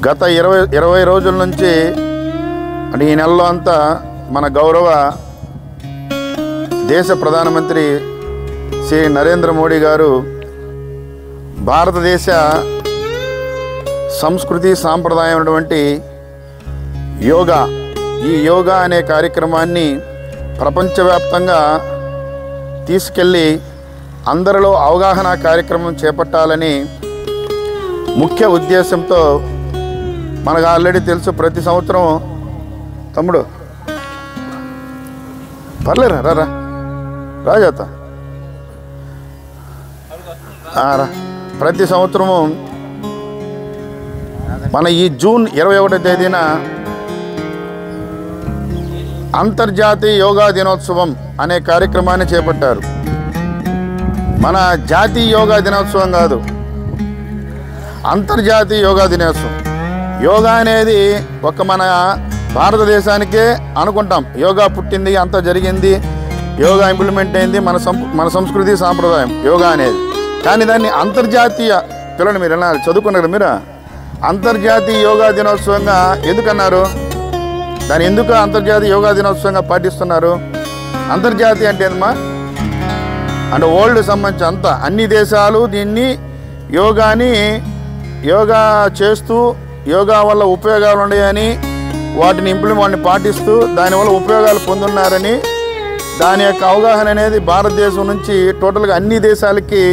గత 20 రోజుల నుంచి అంటే ఈ నెలలో అంతా మన గౌరవ దేశ ప్రధానమంత్రి శ్రీ నరేంద్ర మోడీ గారు భారతదేశ సంస్కృతి సాంప్రదాయం అయినటువంటి ఈ యోగా అనే కార్యక్రమాన్ని ప్రపంచవ్యాప్తంగా తీసుకెళ్ళి అందరిలో అవగాహన కార్యక్రమం చేపట్టాలని ముఖ్య ఉద్దేశంతో మనకు ఆల్రెడీ తెలుసు. ప్రతి సంవత్సరం తమ్ముడు పర్లేరా రా రాజాత రా. ప్రతి సంవత్సరము మన ఈ జూన్ 21వ తేదీన అంతర్జాతీయ యోగా దినోత్సవం అనే కార్యక్రమాన్ని చేపట్టారు. మన జాతీయ యోగా దినోత్సవం కాదు, అంతర్జాతీయ యోగా దినోత్సవం. యోగా అనేది ఒక మన భారతదేశానికే అనుకుంటాం. యోగా పుట్టింది, అంతా జరిగింది, యోగా ఇంప్లిమెంట్ అయింది, మన సంస్కృతి సాంప్రదాయం యోగా అనేది. కానీ దాన్ని అంతర్జాతీయ పిల్లలు మీరు ఎలా చదువుకున్నారు మీరు అంతర్జాతీయ యోగా దినోత్సవంగా ఎందుకన్నారు? దాన్ని ఎందుకు అంతర్జాతీయ యోగా దినోత్సవంగా పాటిస్తున్నారు? అంతర్జాతీయ అంటే ఏదమ్మా అంటే వరల్డ్ సంబంధించి అంతా అన్ని దేశాలు దీన్ని యోగా చేస్తూ యోగా వల్ల ఉపయోగాలు ఉన్నాయని వాటిని పాటిస్తూ దానివల్ల ఉపయోగాలు పొందున్నారని దాని యొక్క అవగాహన అనేది భారతదేశం నుంచి టోటల్గా అన్ని దేశాలకి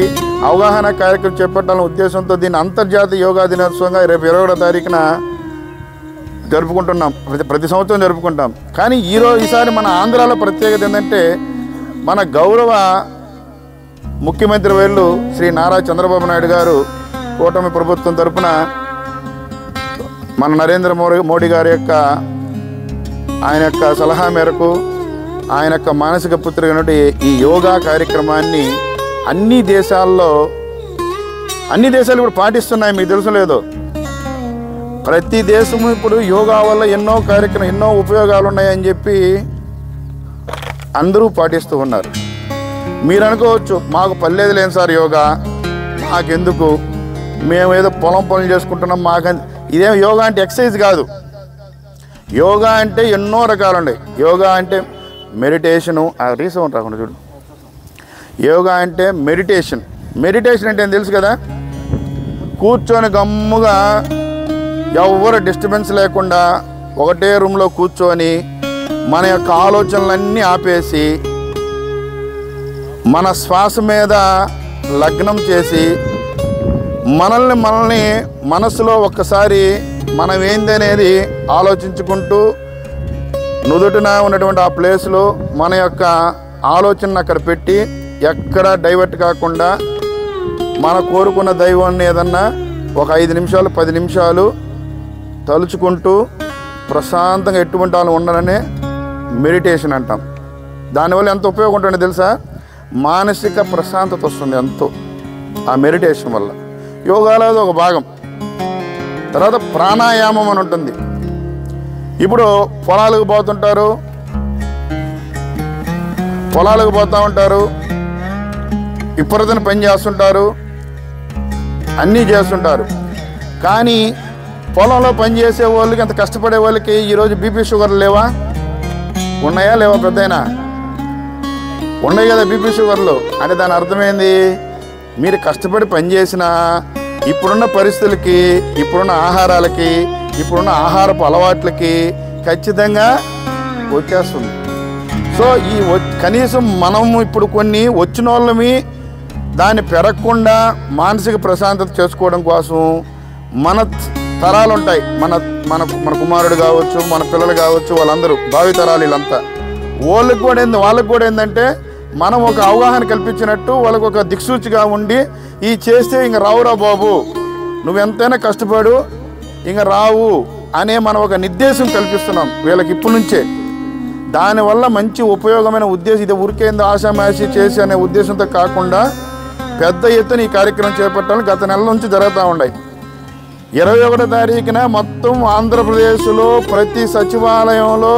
అవగాహన కార్యక్రమం చేపట్టాలనే ఉద్దేశంతో దీన్ని అంతర్జాతీయ యోగా దినోత్సవంగా రేపు 21వ తారీఖున జరుపుకుంటున్నాం. ప్రతి సంవత్సరం జరుపుకుంటాం. కానీ ఈసారి మన ఆంధ్రాలో ప్రత్యేకత ఏంటంటే మన గౌరవ ముఖ్యమంత్రి వర్యులు శ్రీ నారా చంద్రబాబు నాయుడు గారు కూటమి ప్రభుత్వం తరఫున మన నరేంద్ర మోడీ గారి ఆయన యొక్క సలహా మేరకు ఆయన యొక్క మానసిక పుత్రిక ఈ యోగా కార్యక్రమాన్ని అన్ని దేశాలు ఇప్పుడు పాటిస్తున్నాయి. మీకు తెలుసు లేదో, ప్రతి దేశము ఇప్పుడు యోగా వల్ల ఎన్నో ఉపయోగాలు ఉన్నాయని చెప్పి అందరూ పాటిస్తూ ఉన్నారు. మీరు అనుకోవచ్చు మాకు పర్లేదు లేని సార్ యోగా, మాకెందుకు, మేము ఏదో పొలం పనులు చేసుకుంటున్నాం, ఇదేం యోగా అంటే ఎక్సర్సైజ్ కాదు. యోగా అంటే ఎన్నో రకాలు ఉన్నాయి. యోగా అంటే మెడిటేషను, రీసౌండ్ రాకుండా చూడు. యోగా అంటే మెడిటేషన్ అంటే ఏం తెలుసు కదా, కూర్చొని గమ్ముగా ఎవరు డిస్టర్బెన్స్ లేకుండా ఒకటే రూమ్లో కూర్చొని మన యొక్క ఆలోచనలన్నీ ఆపేసి మన శ్వాస మీద లగ్నం చేసి మనల్ని మనసులో ఒక్కసారి మనం ఏందనేది ఆలోచించుకుంటూ నుదుటిన ఉన్నటువంటి ఆ ప్లేస్లో మన యొక్క ఆలోచనను అక్కడ పెట్టి ఎక్కడ డైవర్ట్ కాకుండా మన కోరుకున్న దైవాన్ని ఏదన్నా ఒక 5 నిమిషాలు 10 నిమిషాలు తలుచుకుంటూ ప్రశాంతంగా ఎటువంటి వాళ్ళు ఉండడనే మెడిటేషన్ అంటాం. దానివల్ల ఎంత ఉపయోగం ఉంటుందో తెలుసా? మానసిక ప్రశాంతత వస్తుంది ఎంతో ఆ మెడిటేషన్ వల్ల. యోగాలో ఒక భాగం. తర్వాత ప్రాణాయామం అని ఉంటుంది. ఇప్పుడు పొలాలకు పోతూ ఉంటారు, విపరీతమైన పని చేస్తుంటారు, అన్నీ చేస్తుంటారు. కానీ పొలంలో పనిచేసే వాళ్ళకి, అంత కష్టపడే వాళ్ళకి ఈరోజు బీపీ షుగర్లు లేవా? ఉన్నాయా లేవా? పెద్దయినా ఉన్నాయి కదా బీపీ షుగర్లు. అంటే దాని అర్థమైంది, మీరు కష్టపడి పనిచేసినా ఇప్పుడున్న పరిస్థితులకి, ఇప్పుడున్న ఆహారాలకి, ఇప్పుడున్న ఆహారపు అలవాట్లకి ఖచ్చితంగా వచ్చేస్తుంది. సో కనీసం మనము ఇప్పుడు కొన్ని వచ్చిన వాళ్ళమి దాన్ని పెరగకుండా మానసిక ప్రశాంతత చేసుకోవడం కోసం మన తరాలు ఉంటాయి. మన కుమారుడు కావచ్చు, మన పిల్లలు కావచ్చు, వాళ్ళందరూ భావి తరాలు వీళ్ళంతా వాళ్ళకు కూడా ఏంటంటే మనం ఒక అవగాహన కల్పించినట్టు వాళ్ళకు ఒక దిక్సూచిగా ఉండి ఈ చేస్తే ఇంక రావురా బాబు, నువ్వెంతైనా కష్టపడు, ఇంక రావు అనే మనం ఒక నిర్దేశం కల్పిస్తున్నాం వీళ్ళకి ఇప్పటి నుంచే. దానివల్ల మంచి ఉపయోగమైన ఉద్దేశం, ఇది ఊరికేందో ఆశామాషి చేసి అనే ఉద్దేశంతో కాకుండా పెద్ద ఎత్తున ఈ కార్యక్రమం చేపట్టాలని గత నెల నుంచి జరుగుతూ ఉన్నాయి. 21వ తారీఖున మొత్తం ఆంధ్రప్రదేశ్లో ప్రతి సచివాలయంలో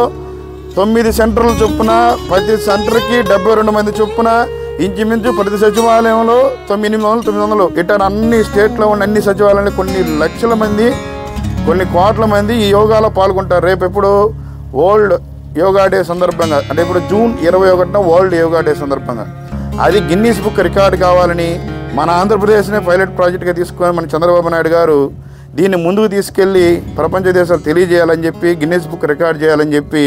9 సెంటర్లు చొప్పున, ప్రతి సెంటర్కి 72 మంది చొప్పున, ఇంచుమించు ప్రతి సచివాలయంలో 900 900 ఇట్లా అన్ని స్టేట్లో ఉన్న అన్ని సచివాలయంలో కొన్ని లక్షల మంది కొన్ని కోట్ల మంది ఈ యోగాలో పాల్గొంటారు. రేపు ఎప్పుడు వరల్డ్ యోగా డే సందర్భంగా, అంటే ఇప్పుడు జూన్ 21న వరల్డ్ యోగా డే సందర్భంగా అది గిన్నీస్ బుక్ రికార్డ్ కావాలని మన ఆంధ్రప్రదేశ్నే పైలట్ ప్రాజెక్ట్గా తీసుకొని మన చంద్రబాబు నాయుడు గారు దీన్ని ముందుకు తీసుకెళ్ళి ప్రపంచ దేశాలు తెలియజేయాలని చెప్పి గిన్నీస్ బుక్ రికార్డ్ చేయాలని చెప్పి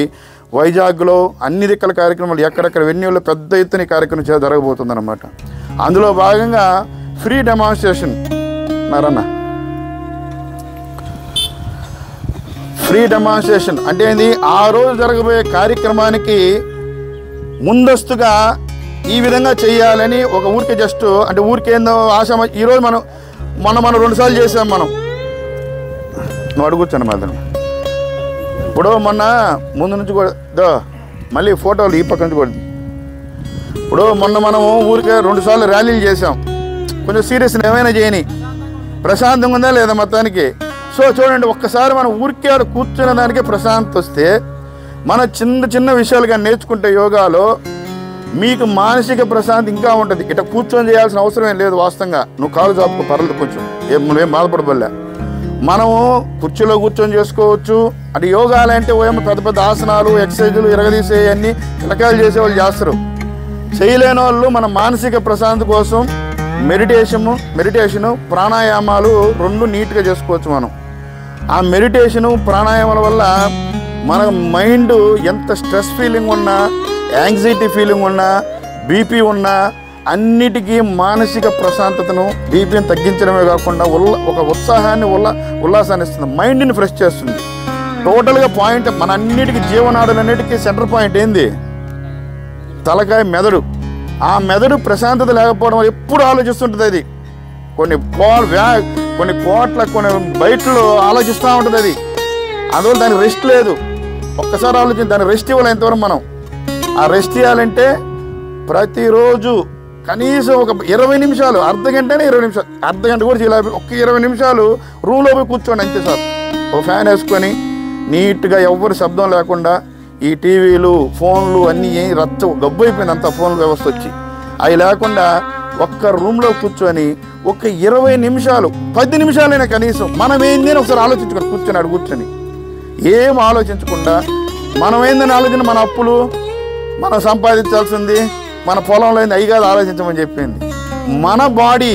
వైజాగ్లో అన్ని దిక్కల కార్యక్రమాలు ఎక్కడెక్కడ వెన్యూలో పెద్ద ఎత్తున కార్యక్రమం జరగబోతుందన్నమాట. అందులో భాగంగా ఫ్రీ డెమాన్స్ట్రేషన్ ఫ్రీ డెమాన్స్ట్రేషన్ అంటే ఏంది, ఆ రోజు జరగబోయే కార్యక్రమానికి ముందస్తుగా ఈ విధంగా చేయాలని ఒక ఊరికే జస్ట్ అంటే ఊరికేందో ఆశ. ఈరోజు మనం 2 సార్లు చేసాం. నువ్వు అడుగుచ్చాను మాత్రం. ఇప్పుడు మొన్న ముందు నుంచి కూడా మళ్ళీ ఫోటోలు ఈ పక్క నుంచి కూడా. ఇప్పుడు మొన్న మనము ఊరికే 2 సార్లు ర్యాలీలు చేసాం. కొంచెం సీరియస్ ఏమైనా చేయని ప్రశాంతంగా ఉందా లేదా మొత్తానికి. సో చూడండి, ఒక్కసారి మనం ఊరికే కూర్చునే దానికే ప్రశాంతత వస్తే మన చిన్న విషయాలుగా నేర్చుకుంటే యోగాలో మీకు మానసిక ప్రశాంతి ఇంకా ఉంటుంది. ఇట్లా కూర్చొని చేయాల్సిన అవసరం ఏం లేదు. వాస్తవంగా నువ్వు కాలు చాపుకో, పర్లేదు, కొంచెం నువ్వేం బాధపడబోలే. మనము కుర్చీలో కూర్చొని చేసుకోవచ్చు. అంటే యోగాలు అంటే ఏమో పెద్ద ఆసనాలు, ఎక్సర్సైజులు, ఇరగదీసే అన్ని పిల్లకాయలు చేసేవాళ్ళు చేస్తారు. చేయలేని వాళ్ళు మన మానసిక ప్రశాంతి కోసం మెడిటేషను ప్రాణాయామాలు 2 నీట్గా చేసుకోవచ్చు. మనం ఆ మెడిటేషను ప్రాణాయామాల వల్ల మన మైండ్ ఎంత స్ట్రెస్ ఫీలింగ్ ఉన్నా, యాంగ్జైటీ ఫీలింగ్ ఉన్నా, బీపీ ఉన్నా అన్నిటికీ మానసిక ప్రశాంతతను, బీపీని తగ్గించడమే కాకుండా ఒక ఉత్సాహాన్ని ఉల్లాసాన్ని ఇస్తుంది. మైండ్ని ఫ్రెష్ చేస్తుంది. టోటల్గా పాయింట్ మన అన్నిటికీ జీవనాడులన్నిటికీ సెంటర్ పాయింట్ ఏంది? తలకాయ, మెదడు. ఆ మెదడు ప్రశాంతత లేకపోవడం వల్ల ఎప్పుడు ఆలోచిస్తుంటుంది. అది కొన్ని కోట్ల బయటలో ఆలోచిస్తూ ఉంటుంది. అది అందువల్ల దానికి రెస్ట్ లేదు. ఒక్కసారి ఆలోచించి దానికి రెస్ట్ ఇవ్వాలి. ఎంతవరకు మనం ఆ రెస్ట్ ఇవ్వాలంటే ప్రతిరోజు కనీసం ఒక 20 నిమిషాలు, అర్ధగంటనే 20 నిమిషాలు, అర్ధగంట కూడా చేయాలి. ఒక 20 నిమిషాలు రూమ్లో పోయి కూర్చోండి అంతే సార్. ఒక ఫ్యాన్ వేసుకొని నీట్గా ఎవ్వరు శబ్దం లేకుండా, ఈ టీవీలు, ఫోన్లు అన్నీ గబ్బు అయిపోయింది అంతా. ఫోన్ వ్యవస్థ వచ్చి అవి లేకుండా ఒక్క రూమ్లో కూర్చొని ఒక 20 నిమిషాలు, 10 నిమిషాలైనా కనీసం మనం ఏంది అని ఒకసారి ఆలోచించుకొని కూర్చొని ఏం ఆలోచించకుండా మనం ఏందని ఆలోచన, మన అప్పులు, మనం సంపాదించాల్సింది, మన పొలంలో ఏంది అవి కాదు ఆలోచించమని చెప్పింది. మన బాడీ,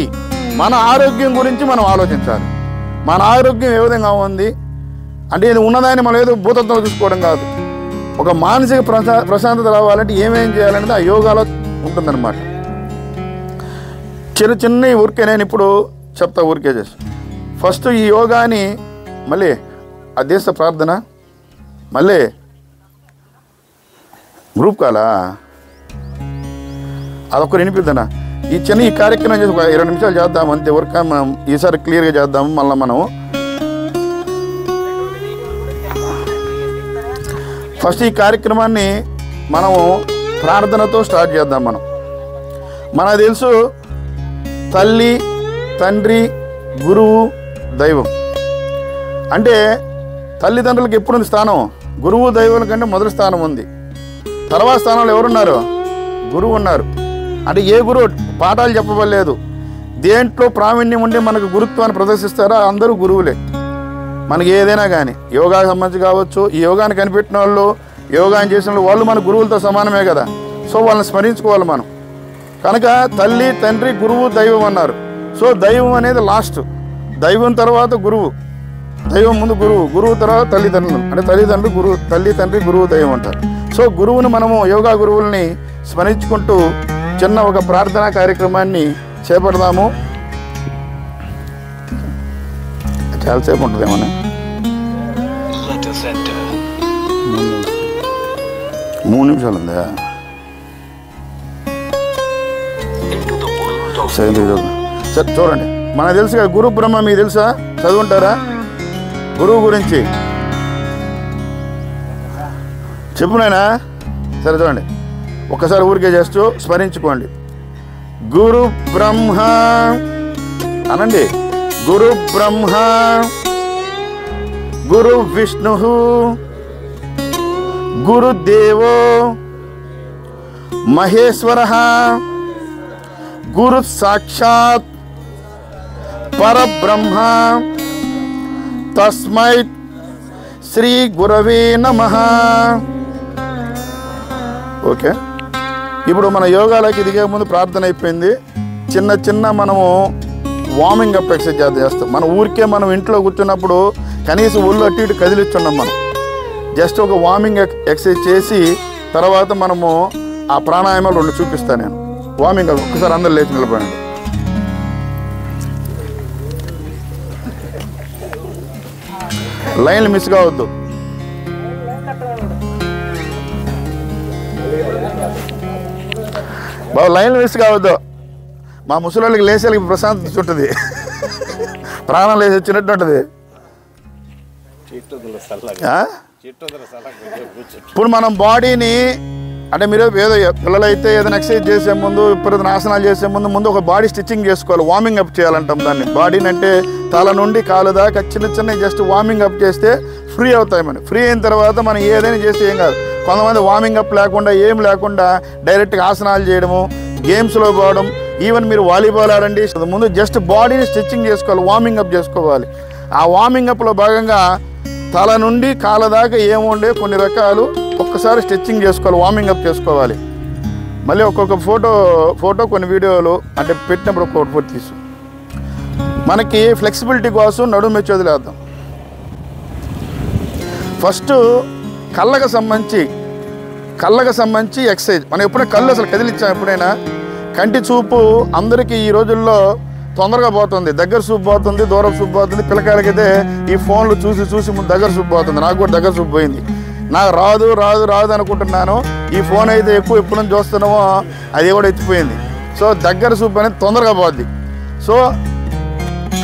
మన ఆరోగ్యం గురించి మనం ఆలోచించాలి. మన ఆరోగ్యం ఏ విధంగా ఉంది అంటే ఇది ఉన్నదాన్ని మనం ఏదో భూతత్వం చూసుకోవడం కాదు. ఒక మానసిక ప్రశాంతత రావాలంటే ఏమేం చేయాలనేది ఆ యోగాలో ఉంటుందన్నమాట. చిన్న ఊరికే నేను ఇప్పుడు చెప్తా, ఊరికే చేసి ఫస్ట్ ఈ యోగాని మళ్ళీ అదేశ ప్రార్థన, మళ్ళీ గ్రూప్ కాలా అదొక్కరు వినిపిద్దనా. ఈ కార్యక్రమం చేసి ఒక 20 నిమిషాలు చేద్దాం అంతే. వర్క్ మనం ఈసారి క్లియర్గా చేద్దాము. మళ్ళీ మనం ఫస్ట్ ఈ కార్యక్రమాన్ని మనము ప్రార్థనతో స్టార్ట్ చేద్దాం. మనకు తెలుసు తల్లి, తండ్రి, గురువు, దైవం. అంటే తల్లిదండ్రులకు ఎప్పుడుంది స్థానం? గురువు, దైవం కంటే మొదటి స్థానం ఉంది. తర్వాత స్థానంలో ఎవరున్నారు? గురువు ఉన్నారు. అంటే ఏ గురువు పాఠాలు చెప్పబడలేదు, దేంట్లో ప్రావీణ్యం ఉండి మనకు గురుత్వాన్ని ప్రదర్శిస్తారో అందరూ గురువులే. మనకి ఏదైనా కానీ యోగాకి సంబంధించి కావచ్చు, ఈ యోగాన్ని కనిపెట్టిన వాళ్ళు, యోగాన్ని చేసిన వాళ్ళు మన గురువులతో సమానమే కదా. సో వాళ్ళని స్మరించుకోవాలి మనం. కనుక తల్లి, తండ్రి, గురువు, దైవం అన్నారు. సో దైవం అనేది లాస్ట్. దైవం తర్వాత గురువు, దైవం ముందు గురువు, గురువు తర్వాత తల్లిదండ్రులు. అంటే తల్లిదండ్రులు, గురువు, తల్లి, తండ్రి, గురువు, దైవం అంటారు. సో గురువుని మనము యోగా గురువుల్ని స్మరించుకుంటూ చిన్న ఒక ప్రార్థనా కార్యక్రమాన్ని చేపడదాము. చాలాసేపు ఉంటుంది ఏమన్నా, 3 నిమిషాలు ఉందా? సరే చూడండి. మనకు తెలుసు కదా గురు బ్రహ్మ, మీకు తెలుసా? చదువుంటారా గురువు గురించి? చెప్పునైనా సరే చూడండి, ఒక్కసారి ఊరికే చేస్తూ స్మరించుకోండి. గురు బ్రహ్మ అనండి. గురు బ్రహ్మ గురు విష్ణు గురుదేవో మహేశ్వర గురు సాక్షాత్ పరబ్రహ్మ తస్మై శ్రీ గురవే నమః. ఓకే, ఇప్పుడు మన యోగాలకి దిగే ముందు ప్రార్థన అయిపోయింది. చిన్న చిన్న మనము వార్మింగ్ అప్ ఎక్సర్సైజ్ చేస్తాం. మన ఊరికే మనం ఇంట్లో కూర్చున్నప్పుడు కనీసం ఒళ్ళు అటు ఇటు కదిలిచ్చున్నాం. మనం జస్ట్ ఒక వార్మింగ్ ఎక్సర్సైజ్ చేసి తర్వాత మనము ఆ ప్రాణాయామాలు 2 చూపిస్తాను నేను. వార్మింగ్ అప్ ఒక్కసారి అందరు లేచి నిలబడండి. లైన్లు మిస్ కావద్దు. బాబు లైన్లు మిస్ కావద్దు. మా ముసలిళ్ళకి లేసేళ్ళకి ప్రశాంతత ఉంటుంది, ప్రాణం లేచి వచ్చినట్టు ఉంటుంది. ఇప్పుడు మనం బాడీని అంటే మీరు ఏదో పిల్లలైతే ఏదైనా ఎక్సర్సైజ్ చేసే ముందు ఇప్పుడు ఆసనాలు చేసే ముందు ఒక బాడీ స్టిచ్చింగ్ చేసుకోవాలి, వార్మింగ్ అప్ చేయాలంటాం దాన్ని. బాడీని అంటే తల నుండి కాలు దాకా చిన్న జస్ట్ వార్మింగ్ అప్ చేస్తే ఫ్రీ అవుతాయి. మనం ఫ్రీ అయిన తర్వాత మనం ఏదైనా చేస్తే ఏం కాదు. కొంతమంది వార్మింగ్ అప్ లేకుండా ఏం లేకుండా డైరెక్ట్గా ఆసనాలు చేయడము, గేమ్స్లో పోవడం, ఈవెన్ మీరు వాలీబాల్ ఆడండి, ముందు జస్ట్ బాడీని స్టిచ్చింగ్ చేసుకోవాలి, వార్మింగ్ అప్ చేసుకోవాలి. ఆ వార్మింగ్ అప్లో భాగంగా తల నుండి కాళ్ళ దాకా ఏముండే కొన్ని రకాలు ఒక్కసారి స్టిచ్చింగ్ చేసుకోవాలి, వార్మింగ్ అప్ చేసుకోవాలి. మళ్ళీ ఒక్కొక్క ఫోటో కొన్ని వీడియోలు అంటే పెట్టినప్పుడు ఒక్కొక్క ఫోటో తీసు. మనకి ఫ్లెక్సిబిలిటీ కోసం నడుము మెచ్చి వదిలేద్దాం. ఫస్ట్ కళ్ళకు సంబంధించి ఎక్సర్సైజ్. మనం ఎప్పుడైనా కళ్ళు అసలు కదిలించాం ఎప్పుడైనా? కంటి చూపు అందరికీ ఈ రోజుల్లో తొందరగా పోతుంది, దగ్గర చూపు పోతుంది, దూరం చూపు పోతుంది. పిల్లకాయలకైతే ఈ ఫోన్లు చూసి ముందు దగ్గర చూపు పోతుంది. నాకు కూడా దగ్గర చూపు పోయింది. నాకు రాదు అనుకుంటున్నాను. ఈ ఫోన్ అయితే ఎప్పుడు నుంచి చూస్తున్నామో అది కూడా ఎత్తిపోయింది. సో దగ్గర చూపు అనేది తొందరగా పోద్ది. సో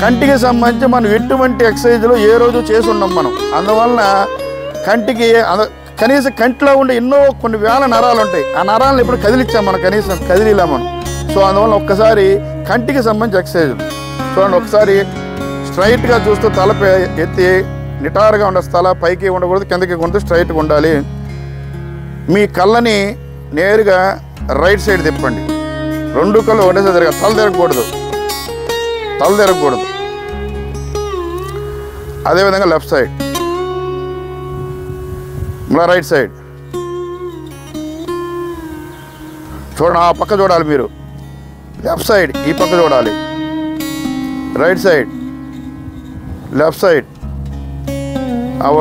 కంటికి సంబంధించి మనం ఎటువంటి ఎక్సర్సైజ్లు ఏ రోజు చేసి ఉన్నాం మనం. అందువలన కంటికి కనీసం కంటిలో ఉండే ఎన్నో కొన్ని వేల నరాలు ఉంటాయి. ఆ నరాలను ఎప్పుడు కదిలిచ్చాం మనం, కనీసం కదిలిలా మనం. సో అందువల్ల ఒక్కసారి కంటికి సంబంధించి ఎక్సర్సైజ్ చూడండి. ఒకసారి స్ట్రైట్గా చూస్తూ తల ఎత్తి నిటారుగా ఉండే తల పైకి ఉండకూడదు, కిందకి ఉండదు, స్ట్రైట్గా ఉండాలి. మీ కళ్ళని నేరుగా రైట్ సైడ్ తిప్పండి. 2 కళ్ళు ఒకటేసారి తిరగాలి. తల తిరగకూడదు. అదేవిధంగా లెఫ్ట్ సైడ్, మళ్ళీ రైట్ సైడ్ చూడండి. ఆ పక్క చూడాలి మీరు. లెఫ్ట్ సైడ్ ఈ పక్క చూడాలి, right side, left side.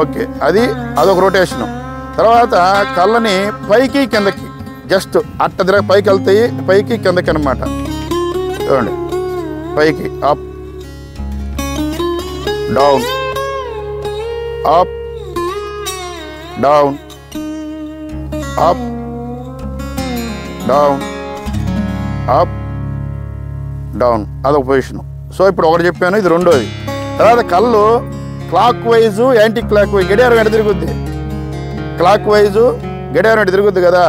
Okay, అదొక రొటేషను. తర్వాత కళ్ళని పైకి కిందకి జస్ట్ అట్ట తిరగ పైకి వెళ్తాయి, పైకి కిందకి అనమాట. చూడండి, పైకి up down, up down, up down, up down. అదొక పొజిషను. సో ఇప్పుడు ఒకటి చెప్పాను, ఇది రెండోది. తర్వాత కళ్ళు clock wise, anti clock wise, గడియారం ఎటు తిరుగుద్ది. క్లాక్ వైజు గడియారం ఎటు తిరుగుద్ది కదా,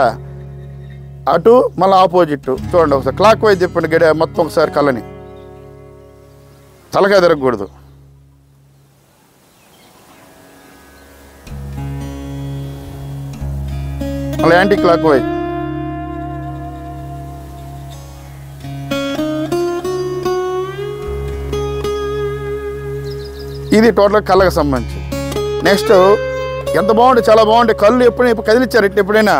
అటు మళ్ళీ ఆపోజిట్. చూడండి ఒకసారి క్లాక్ వైజ్ చెప్పండి. గడియారం మొత్తం ఒకసారి కళ్ళని, తలకాయ తిరగకూడదు. మళ్ళీ యాంటీ క్లాక్ వైజ్. ఇది టోటల్ కళ్ళకు సంబంధించి. నెక్స్ట్ ఎంత బాగుంటుంది, చాలా బాగుంటుంది. కళ్ళు ఎప్పుడైనా కదిలిచ్చారు ఎప్పుడైనా,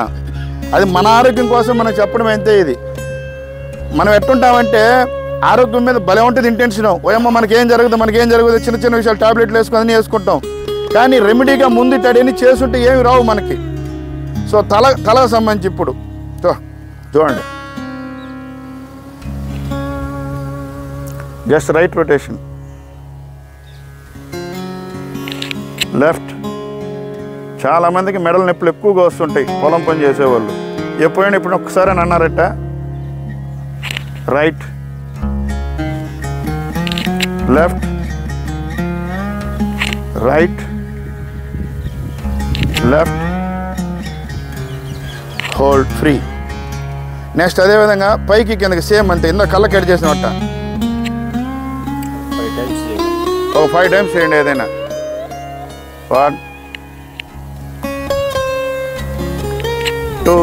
అది మన ఆరోగ్యం కోసం మనం చెప్పడం అంతే. ఇది మనం ఎట్టుంటామంటే ఆరోగ్యం మీద భలే ఉంటుంది ఇంటెన్షన్. ఓయమ్మ మనకేం జరుగుతుంది చిన్న విషయాలు టాబ్లెట్లు వేసుకొని వేసుకుంటాం. కానీ రెమెడీగా ముందు టడీని చేసుంటే ఏమి రావు మనకి. సో తలకు సంబంధించి ఇప్పుడు చూడండి, జస్ట్ రైట్ రొటేషన్, లెఫ్ట్. చాలామందికి మెడల నొప్పులు ఎక్కువగా వస్తుంటాయి పొలం పని చేసేవాళ్ళు. ఎప్పుడైనా ఇప్పుడు ఒక్కసారి అని అన్నారట, right, left, right, left, hold, free. Next అదేవిధంగా పైకి కిందకి సేమ్ అంతే. ఇందా కళ్ళకి ఎడ్ చేసినట్ట 5 టైమ్స్ చేయండి ఏదైనా. 1 2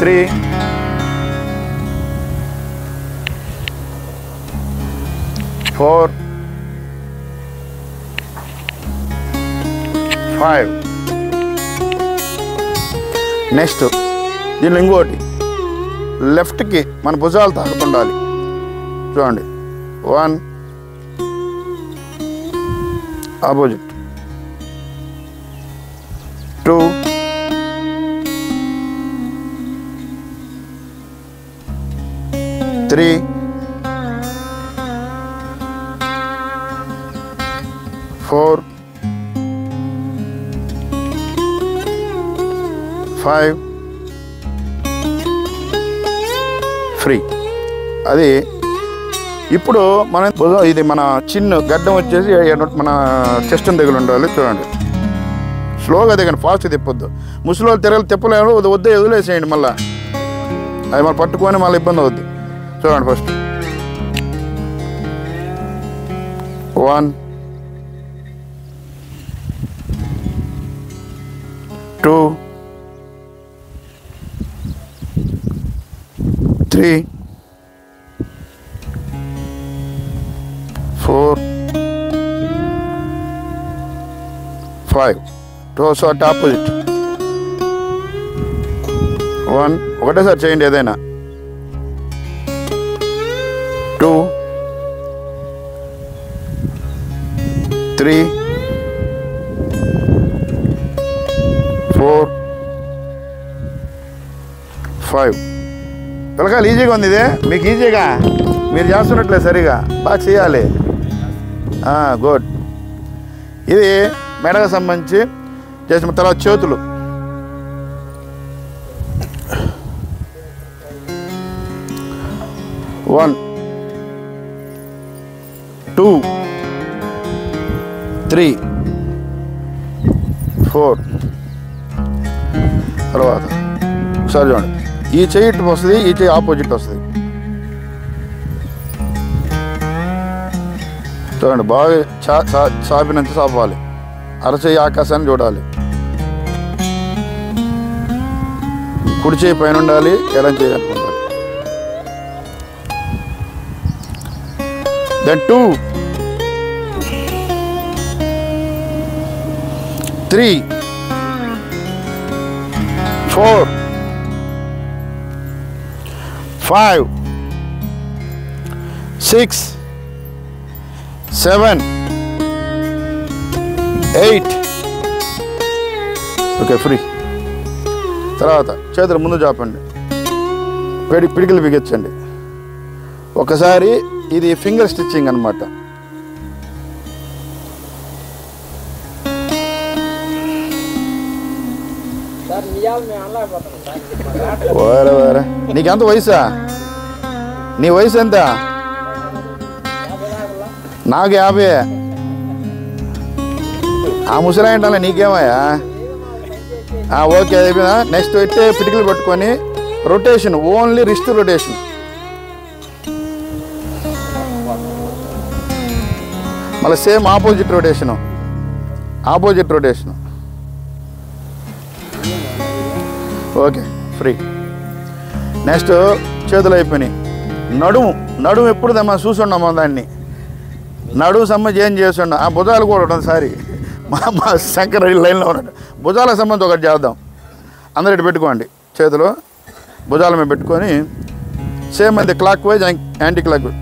3 4 5. నెక్స్ట్ దీనిలో ఇంకోటి లెఫ్ట్కి మన భుజాలు తాకుతుండాలి. చూడండి 1 ఆపోజిట్ 2 3 4 5 ఫ్రీ. అది ఇప్పుడు మన ఇది మన చిన్న గడ్డం వచ్చేసి మన చెస్ట్ దగ్గర ఉండాలి. చూడండి స్లోగా దిగండి, ఫాస్ట్ తిప్పొద్దు. ముసలి తిప్పలేరు, వద్దే వదిలేసేయండి. మళ్ళీ అది మనం పట్టుకొని మళ్ళీ ఇబ్బంది అవుద్ది. చూడండి ఫస్ట్ 1 2 3 4 5. Toes at opposite 1. ఒకటేసారి చేయండి ఏదైనా. 2 3 4 5. పిల్లకాయలు ఈజీగా ఉంది. ఇదే మీకు ఈజీగా మీరు చేస్తున్నట్లే, సరిగా బాగా చేయాలి. గుడ్. ఇది మెడకు సంబంధించి చేసిన తర్వాత చేతులు 1 2 3 4. తర్వాత ఒకసారి చూడండి, ఈ చెయ్యి ఇటు వస్తుంది, ఈ చెయ్యి ఆపోజిట్ వస్తుంది. చూడండి బాగా చాపినంత చాపాలి. అరచేయి ఆకాశాన్ని చూడాలి. కుడి చేయి పైన ఉండాలి, ఎడం చేయి అనుకుంటాలి. దెన్ 2 3 4 5 6 7 8. Okay free. తర్వాత చేతులు ముందు చాపండి, పిడికిలు బిగించండి. ఒకసారి ఇది ఫింగర్ స్టిచ్చింగ్ అన్నమాట. వేరే నీకెంత వయసా? నీ వయసు ఎంత? నాకు 50. ఆ ముసలాయంటే నీకేమయ్యా? ఓకే అయిపోయిందా? నెక్స్ట్ పెట్టే పిటికలు పట్టుకొని రొటేషన్, ఓన్లీ రిస్ట్ రొటేషన్. మళ్ళీ same opposite rotation. Okay free. Next చేతులు అయిపోయినాయి. నడుము ఎప్పుడు మనం చూసున్నాము దాన్ని. నడుము సంబంధించి ఏం చేస్తున్నాం, ఆ భుజాలు కూడా ఉంటుంది. సారీ మా శంకర్ లైన్లో ఉన్నాడు. భుజాలకు సంబంధించి ఒకటి చేద్దాం. అందరూ ఇటు పెట్టుకోండి, చేతులు భుజాల మీద పెట్టుకొని సేమ్ అది clock wise anti clock wise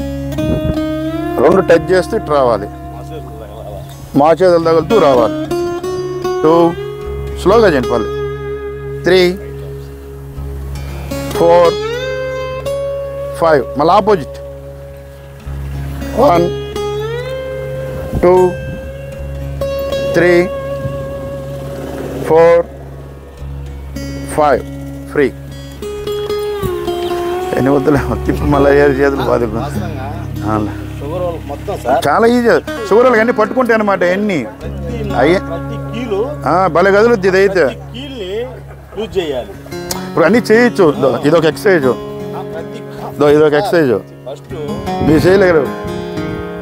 2 touch చేస్తూ ఇటు రావాలి. మా చేతులు తగులుతూ రావాలి. 2 స్లోగా చేయండి. పళ్ళు 3 4 5. మళ్ళీ ఆపోజిట్ 1 2 3 4 5. ఫ్రీ. ఎన్ని వద్దులే తిప్పి మళ్ళీ ఏడు చేతులు బాధ. చాలా ఈజీ. షుగర్ వాళ్ళకి అన్నీ పట్టుకుంటాయి అన్నమాట. ఎన్ని అయ్యే భలే కదులుద్ది. ఇదైతే ఇప్పుడు అన్నీ చేయొచ్చు. ఇదొక ఎక్సర్సైజ్, మీరు చేయలేరు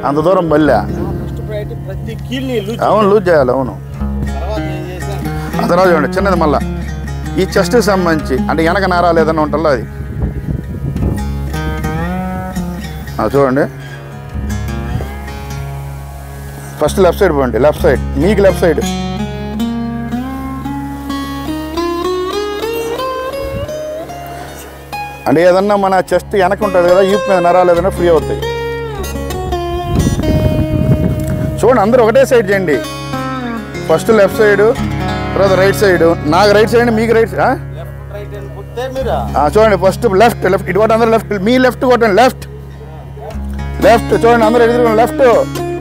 అంత దూరం. మళ్ళీ అవును లూజ్ చేయాలి. అవును. ఆ తర్వాత చూడండి చిన్నది మళ్ళీ ఈ చెస్ట్కి సంబంధించి, అంటే వెనక నారాలు ఏదైనా ఉంటుందో అది చూడండి. ఫస్ట్ లెఫ్ట్ సైడ్ పోండి, లెఫ్ట్ సైడ్, మీకు లెఫ్ట్ సైడ్. అంటే ఏదన్నా మన చెస్ట్ వెనక ఉంటుంది కదా, ఈపు మీద నరాలు ఏదైనా ఫ్రీ అవుతాయి. చూడండి, అందరూ ఒకటే సైడ్ చేయండి. ఫస్ట్ లెఫ్ట్ సైడ్, తర్వాత రైట్ సైడ్. నాకు రైట్ సైడ్, మీకు రైట్. చూడండి, ఫస్ట్ లెఫ్ట్ లెఫ్ట్ ఇటు కొట్టండి, అందరూ లెఫ్ట్. మీ లెఫ్ట్ కొట్టండి, లెఫ్ట్ లెఫ్ట్. చూడండి, అందరూ ఎదురు లెఫ్ట్.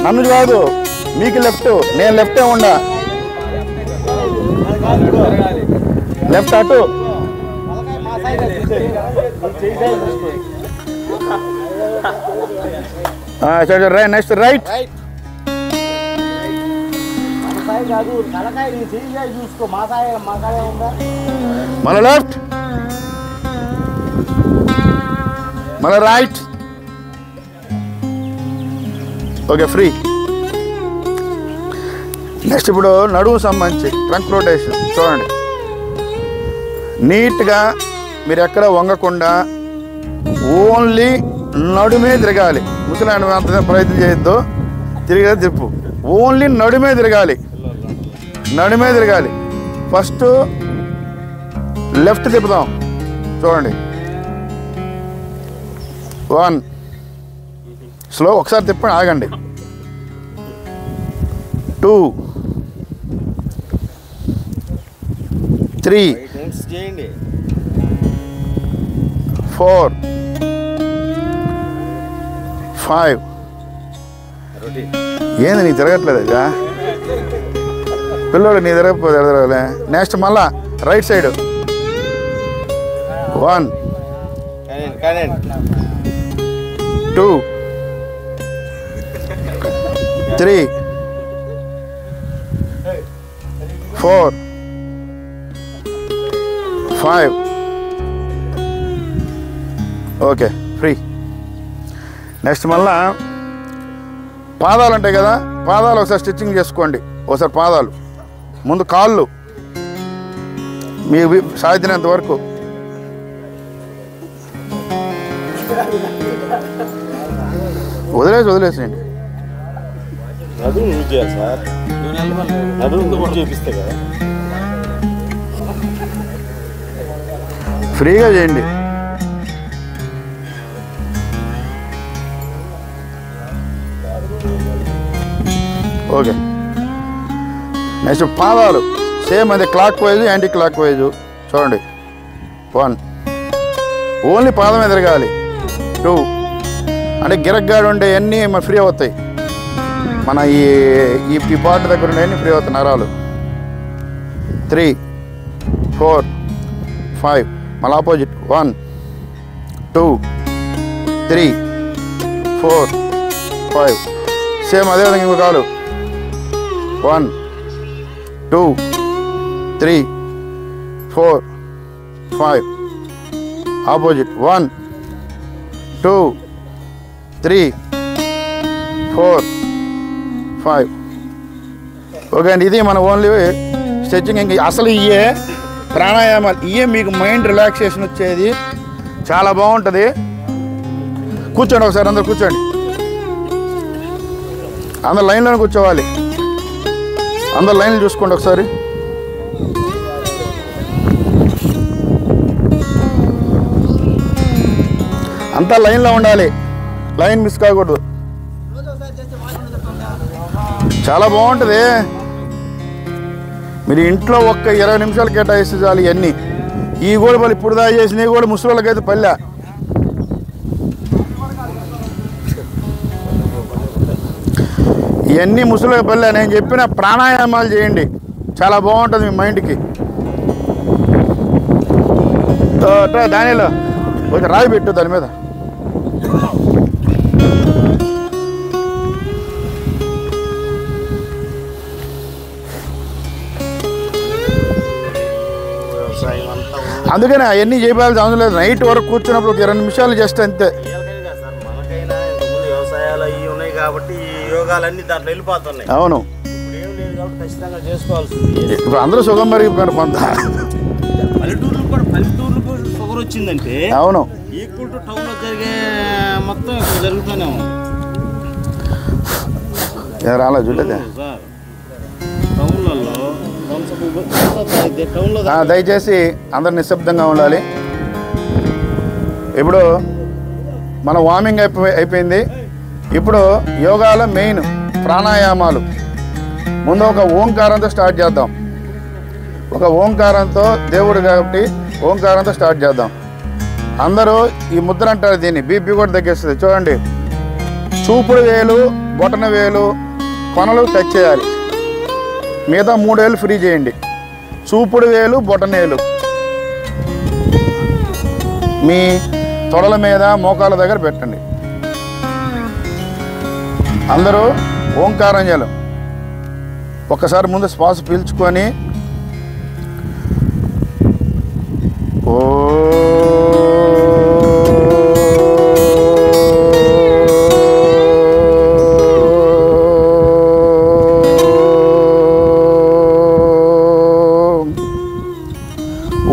నన్ను కాదు, మీకు లెఫ్ట్. నేను లెఫ్టే ఉండా, లెఫ్ట్ అటు. Right, next right. మన లెఫ్ట్, మన రైట్. Okay, free. నెక్స్ట్ ఇప్పుడు నడుము సంబంధించి ట్రంక్ రొటేషన్. చూడండి, నీట్గా మీరు ఎక్కడ వంగకుండా ఓన్లీ నడుమే తిరగాలి. ముసలాయన అంత ప్రయత్నం చేయొద్దు, తిరిగే తిప్పు. ఓన్లీ నడుమే తిరగాలి, నడుమే తిరగాలి. ఫస్ట్ లెఫ్ట్ తిప్పుదాం. చూడండి, 1 స్లో, ఒకసారి తిప్పండి, ఆగండి. 2 3 4 5. ఏంది నీకు తిరగట్లేదు ఇక పిల్లోడు, నీ తిరగలే. నెక్స్ట్ మళ్ళా right side. 1 2 3 4 5. Okay, free. Next మళ్ళా పాదాలు ఉంటాయి కదా, పాదాలు ఒకసారి స్టిచ్చింగ్ చేసుకోండి. ఒకసారి పాదాలు, ముందు కాళ్ళు మీకు సాధించినంత వరకు. వదిలేసేయండి. ఫ్రీగా చేయండి. ఓకే, నెక్స్ట్ పాదాలు సేమ్ అదే, clock wise anti clock wise. చూడండి, 1 ఓన్లీ పాదమే తిరగాలి. 2 అంటే గిరగ్గాడు ఉండే అన్నీ మన ఫ్రీ అవుతాయి. మన ఈ పార్ట్ దగ్గర ఉండే ఫ్రీ అవుతాయి నరాలు. 3 4 5. మళ్ళీ ఆపోజిట్. 1 2 3 4 5. సేమ్ అదేవిధంగా ఇంకో కాలు. 1 2 3 4 5. ఆపోజిట్. 1 2 3 4 5. ఓకే అండి, ఇది మన ఓన్లీ స్ట్రెచ్చింగ్. ఇంక అసలు ఇయే ప్రాణాయామాలు, ఇయే మీకు మైండ్ రిలాక్సేషన్ వచ్చేది. చాలా బాగుంటుంది. కూర్చోండి ఒకసారి, అందరు కూర్చోండి. అందరు లైన్లోనే కూర్చోవాలి. అందరు లైన్లు చూసుకోండి ఒకసారి. అంతా లైన్లో ఉండాలి, లైన్ మిస్ కాకూడదు. చాలా బాగుంటుంది. మీరు ఇంట్లో ఒక్క 20 నిమిషాలు కేటాయిస్తే చాలు. ఇవన్నీ ఈ కూడా మళ్ళీ ఇప్పుడు దాకా చేసినవి కూడా ముసలిళ్ళకైతే పల్లె. ఇవన్నీ ముసలిళ్ళకి పల్లె. నేను చెప్పిన ప్రాణాయామాలు చేయండి, చాలా బాగుంటుంది మీ మైండ్కి. దానిలో ఒక రాయి పెట్టు దాని మీద. అందుకని అవన్నీ చేయాల్సిన అవసరం లేదు. నైట్ వరకు కూర్చున్నప్పుడు ఒక 20 నిమిషాలు జస్ట్ అంతే. అవును, ఇప్పుడు అందరూ సుఖం మరిగిపోయారు కొంత. పల్లెటూరులో షుగర్ వచ్చిందంటే అవును, ఈక్వల్ టు టౌన్ లో జరిగే మొత్తం ఇక్కడ జరుగుతూనే ఉంది. రాలా చూడలేదా? సార్ టౌన్లలో టౌన్లో దయచేసి అందరు నిశ్శబ్దంగా ఉండాలి. ఇప్పుడు మన వార్మింగ్ అయిపోయింది. ఇప్పుడు యోగాలో మెయిన్ ప్రాణాయామాలు. ముందు ఒక ఓంకారంతో స్టార్ట్ చేద్దాం. ఒక ఓంకారంతో, దేవుడు కాబట్టి ఓంకారంతో స్టార్ట్ చేద్దాం. అందరూ ఈ ముద్ర అంటారు, దీన్ని బీపీ కూడా తగ్గిస్తుంది. చూడండి, చూపుడు వేలు, బొటన వేలు, కొనలు టచ్ చేయాలి. మిగతా 3 వేలు ఫ్రీ చేయండి. చూపుడు వేలు, బొటనేలు మీ తొడల మీద, మోకాల దగ్గర పెట్టండి. అందరూ ఓంకారం చేయాలి. ఒక్కసారి ముందు శ్వాస పీల్చుకొని ఓ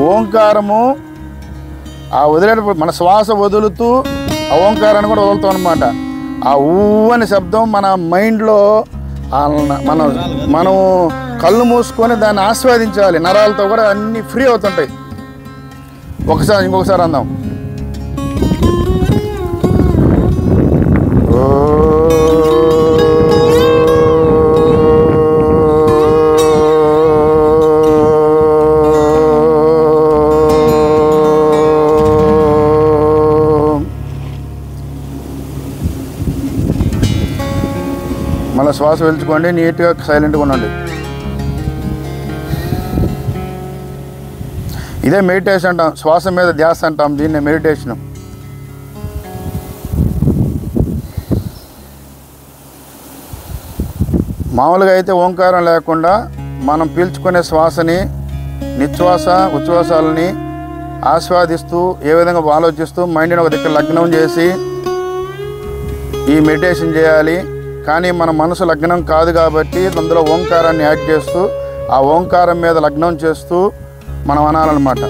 ఓంకారము ఆ వదిలేటప్పుడు మన శ్వాస వదులుతూ ఆ ఓంకారాన్ని కూడా వదులుతాం అన్నమాట. ఆ ఊ అనే శబ్దం మన మైండ్లో మనం కళ్ళు మూసుకొని దాన్ని ఆస్వాదించాలి. నరాలతో కూడా అన్నీ ఫ్రీ అవుతుంటాయి. ఇంకొకసారి అందాం. మళ్ళీ శ్వాస పీల్చుకోండి, నీట్గా సైలెంట్గా ఉండండి. ఇదే మెడిటేషన్ అంటాం. శ్వాస మీద ధ్యాస అంటాం దీన్ని, మెడిటేషన్. మామూలుగా అయితే ఓంకారం లేకుండా మనం పీల్చుకునే శ్వాసని, నిశ్వాస ఉచ్ఛ్వాసాలని ఆస్వాదిస్తూ, ఏ విధంగా ఆలోచిస్తూ మైండ్ని ఒక దగ్గర లగ్నం చేసి ఈ మెడిటేషన్ చేయాలి. కానీ మన మనసు లగ్నం కాదు కాబట్టి అందులో ఓంకారాన్ని యాడ్ చేస్తూ, ఆ ఓంకారం మీద లగ్నం చేస్తూ మనం అనాలన్నమాట.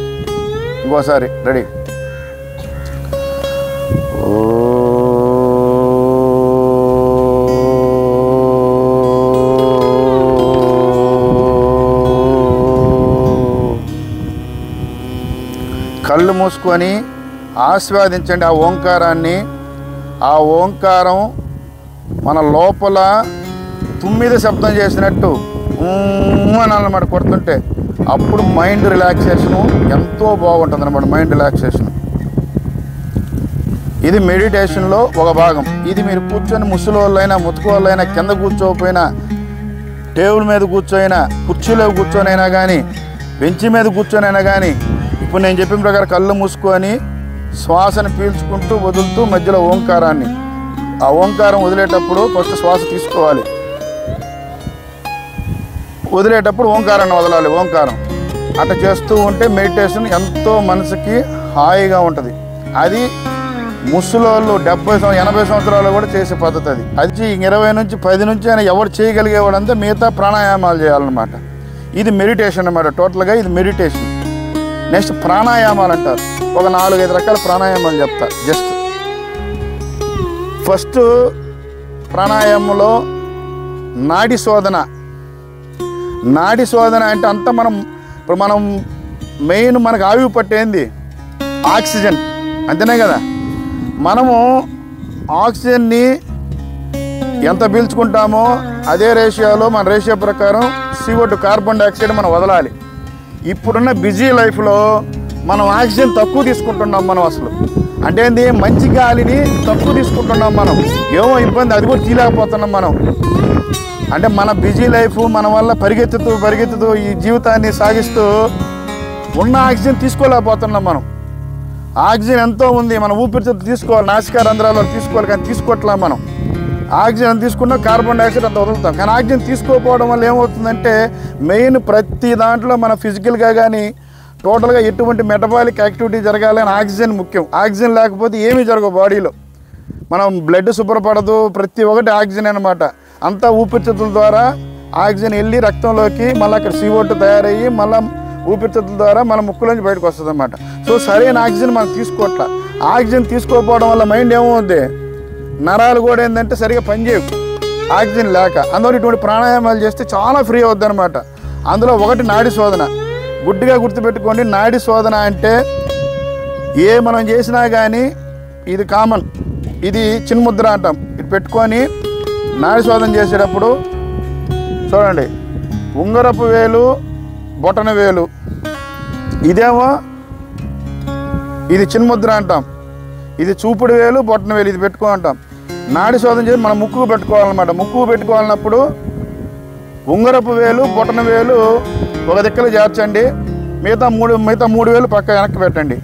ఇంకోసారి రెడీ. కళ్ళు మూసుకొని ఆస్వాదించండి ఆ ఓంకారాన్ని. ఆ ఓంకారం మన లోపల 9 శబ్దం చేసినట్టు అని అన్నమాట కొడుతుంటే, అప్పుడు మైండ్ రిలాక్సేషను ఎంతో బాగుంటుంది అన్నమాట. మైండ్ రిలాక్సేషన్ ఇది మెడిటేషన్లో ఒక భాగం. ఇది మీరు కూర్చొని ముసలి వాళ్ళైనా, ముతుకు వాళ్ళైనా, కింద కూర్చోకపోయినా, టేబుల్ మీద కూర్చోయినా, కుర్చీలో కూర్చొనైనా కానీ, బెంచి మీద కూర్చొనైనా కానీ, ఇప్పుడు నేను చెప్పిన ప్రకారం కళ్ళు మూసుకొని శ్వాసను పీల్చుకుంటూ వదులుతూ మధ్యలో ఓంకారాన్ని, ఆ ఓంకారం వదిలేటప్పుడు ఫస్ట్ శ్వాస తీసుకోవాలి, వదిలేటప్పుడు ఓంకారాన్ని వదలాలి. ఓంకారం అట్లా చేస్తూ ఉంటే మెడిటేషన్ ఎంతో మనసుకి హాయిగా ఉంటుంది. అది ముసలోళ్ళు 70-80 సంవత్సరాలు కూడా చేసే పద్ధతి. అది 20 నుంచి 10 నుంచి అయినా ఎవరు చేయగలిగేవాడంతా మిగతా ప్రాణాయామాలు చేయాలన్నమాట. ఇది మెడిటేషన్ అన్నమాట. టోటల్గా ఇది మెడిటేషన్. నెక్స్ట్ ప్రాణాయామాలు అంటారు. ఒక 4-5 రకాల ప్రాణాయామాలు చెప్తా. జస్ట్ ఫస్ట్ ప్రాణాయామంలో నాడి శోధన. నాడి శోధన అంటే అంతా ఇప్పుడు మనం మెయిన్ మనకు ఆయువు పట్టేంది ఆక్సిజన్, అంతేనే కదా. మనము ఆక్సిజన్ని ఎంత పీల్చుకుంటామో అదే రేషియోలో, మన రేషియో ప్రకారం CO2 కార్బన్ డైఆక్సైడ్ మనం వదలాలి. ఇప్పుడున్న బిజీ లైఫ్లో మనం ఆక్సిజన్ తక్కువ తీసుకుంటున్నాం. మనం అసలు అంటే ఏంది, మంచి గాలిని తక్కువ తీసుకుంటున్నాం. మనం ఏమో ఇబ్బంది, అది కూడా తీయలేకపోతున్నాం మనం. అంటే మన బిజీ లైఫ్ మన వల్ల పరిగెత్తుతూ ఈ జీవితాన్ని సాగిస్తూ ఉన్న ఆక్సిజన్ తీసుకోలేకపోతున్నాం మనం. ఆక్సిజన్ ఎంతో ఉంది, మనం ఊపిరితిత్తులు తీసుకోవాలి, నాసికా రంధ్రాల్లో తీసుకోవాలి, కానీ తీసుకోవట్లేదు మనం. ఆక్సిజన్ తీసుకున్నా కార్బన్ డైఆక్సైడ్ అంత వదులుతాం. కానీ ఆక్సిజన్ తీసుకోకపోవడం వల్ల ఏమవుతుందంటే, మెయిన్ ప్రతి దాంట్లో మన ఫిజికల్గా కానీ టోటల్గా ఎటువంటి మెటబాలిక్ యాక్టివిటీ జరగాలని ఆక్సిజన్ ముఖ్యం. ఆక్సిజన్ లేకపోతే ఏమీ జరగవు బాడీలో. మనం బ్లడ్ శుభ్రపడదు, ప్రతి ఒక్కటి ఆక్సిజన్ అన్నమాట. అంతా ఊపిరితిత్తుల ద్వారా ఆక్సిజన్ వెళ్ళి రక్తంలోకి మళ్ళీ అక్కడ CO2 తయారయ్యి మళ్ళీ ఊపిరితిత్తుల ద్వారా మన ముక్కులోంచి బయటకు వస్తుంది అన్నమాట. సో సరైన ఆక్సిజన్ మనం తీసుకోవట్లా. ఆక్సిజన్ తీసుకోకపోవడం వల్ల మైండ్ ఏమవుతుంది, నరాలు కూడా ఏంటంటే సరిగా పనిచేయవు. ఆక్సిజన్ లేక. అందులో ఇటువంటి ప్రాణాయామాలు చేస్తే చాలా ఫ్రీ అవుద్ది అనమాట. అందులో ఒకటి నాడి శోధన. గుడ్డిగా గుర్తుపెట్టుకోండి, నాడి శోధన అంటే మనం చేసినా కానీ ఇది కామన్, ఇది చిన్ముద్ర అంటాం. ఇది పెట్టుకొని నాడి శోధన చేసేటప్పుడు చూడండి, ఉంగరపు వేలు, బొటన వేలు, ఇదేమో ఇది చిన్ముద్ర అంటాం, ఇది చూపుడు వేలు, బొటన వేలు, ఇది పెట్టుకో అంటాం. నాడి శోధన చేసి మనం ముక్కుకు పెట్టుకోవాలన్నమాట. ముక్కుకు పెట్టుకోవాలన్నప్పుడు ఉంగరపు వేలు, బొటన వేలు ఒక దిక్కలు చేర్చండి, మిగతా మూడు వేలు పక్క వెనక్కి పెట్టండి.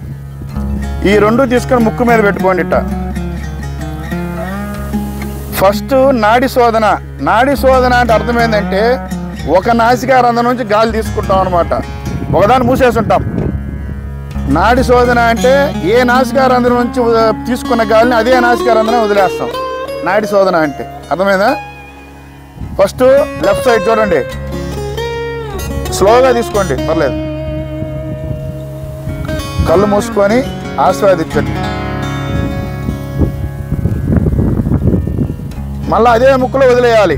ఈ రెండు తీసుకొని ముక్కు మీద పెట్టుకోండి. ఇట్ట ఫస్ట్ నాడి శోధన. నాడి శోధన అంటే అర్థం ఏంటంటే ఒక నాసికా రంధ్రం నుంచి గాలి తీసుకుంటాం అనమాట, ఒకదాన్ని మూసేసి ఉంటాం. నాడి శోధన అంటే ఏ నాసికా రంధ్రం నుంచి తీసుకున్న గాలిని అదే నాసికా రంధ్రం వదిలేస్తాం. నాడి శోధన అంటే అర్థమైందా? ఫస్ట్ లెఫ్ట్ సైడ్ చూడండి, స్లోగా తీసుకోండి, పర్లేదు. కళ్ళు మూసుకొని ఆస్వాదించండి. మళ్ళీ అదే ముక్కులో వదిలేయాలి.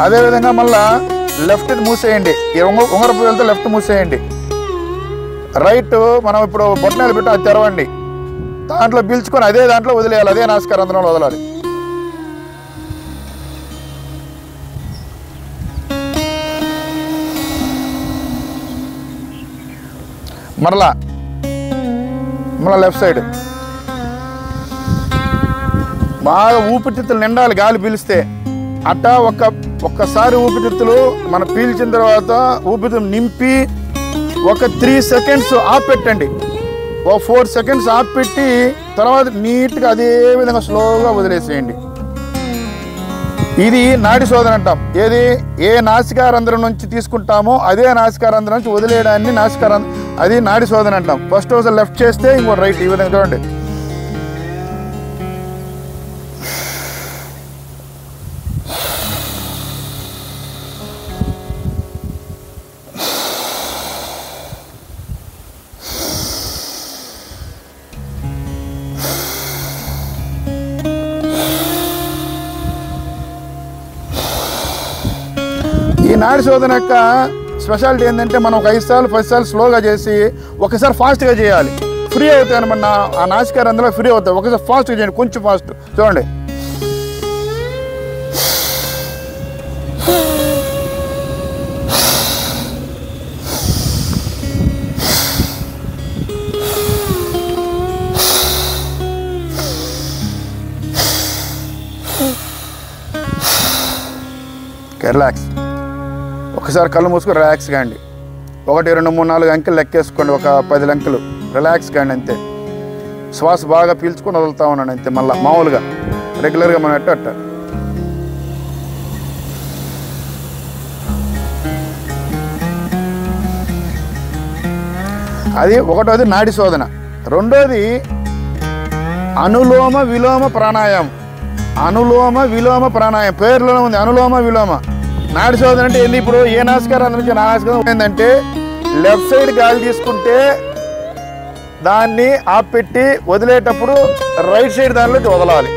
అదేవిధంగా మళ్ళా లెఫ్ట్ మూసేయండి. ఈ ఉంగరపు వెళ్తే లెఫ్ట్ మూసేయండి. రైట్ మనం ఇప్పుడు బొట్టనాలు పెట్టి అది తెరవండి. దాంట్లో పీల్చుకొని అదే దాంట్లో వదిలేయాలి, అదే నాసికా రంధ్రంలో వదలాలి. మరలా లెఫ్ట్ సైడ్ బాగా ఊపిరితిత్తులు నిండాలి గాలి పీలిస్తే. అట్టా ఒక్కసారి ఊపిరితిత్తులు మనం పీల్చిన తర్వాత ఊపిరితిత్తులు నింపి ఒక 3 సెకండ్స్ ఆఫ్ పెట్టండి. ఓ 4 సెకండ్స్ ఆఫ్ పెట్టి తర్వాత నీట్గా అదే విధంగా స్లోగా వదిలేసేయండి. ఇది నాడి శోధన అంటాం. ఏది ఏ నాసికా రంధ్రం నుంచి తీసుకుంటామో అదే నాసికా రంధ్రం నుంచి వదిలేయడాన్ని అది నాడి శోధన అంటాం. ఫస్ట్ ఒకసారి లెఫ్ట్ చేస్తే ఇంకోటి రైట్. ఈ విధంగా చూడండి. ఈ నాడి శోధన యొక్క స్పెషాలిటీ ఏంటంటే మనం ఒక 5 సార్లు 10 సార్లు స్లోగా చేసి ఒకసారి ఫాస్ట్గా చేయాలి. ఫ్రీ అవుతాయి అనమాట. ఆ నాసికా రంధ్రంలో ఫ్రీ అవుతాయి. ఒకసారి ఫాస్ట్గా చేయండి, కొంచెం ఫాస్ట్ చూడండి. రిలాక్స్. ఒకసారి కళ్ళు మూసుకొని రిలాక్స్ కాండి. 1 2 3 4 అంకెలు లెక్కేసుకోండి. ఒక 10 అంకెలు రిలాక్స్ కాండి అంతే. శ్వాస బాగా పీల్చుకొని వదులుతా ఉన్నాను అంతే. మళ్ళీ మామూలుగా రెగ్యులర్గా మనం అట్ట అది ఒకటోది నాడి శోధన. రెండోది అనులోమ విలోమ ప్రాణాయామం. అనులోమ విలోమ ప్రాణాయామం పేరులోనే ఉంది, అనులోమ విలోమ. నాడి శోధన అంటే ఏంది? ఇప్పుడు ఏ నాసికా రంధ్రం నుంచి నాసికా ఏంటంటే లెఫ్ట్ సైడ్ గాలి తీసుకుంటే దాన్ని ఆఫ్ పెట్టి వదిలేటప్పుడు రైట్ సైడ్ దానిలోంచి వదలాలి.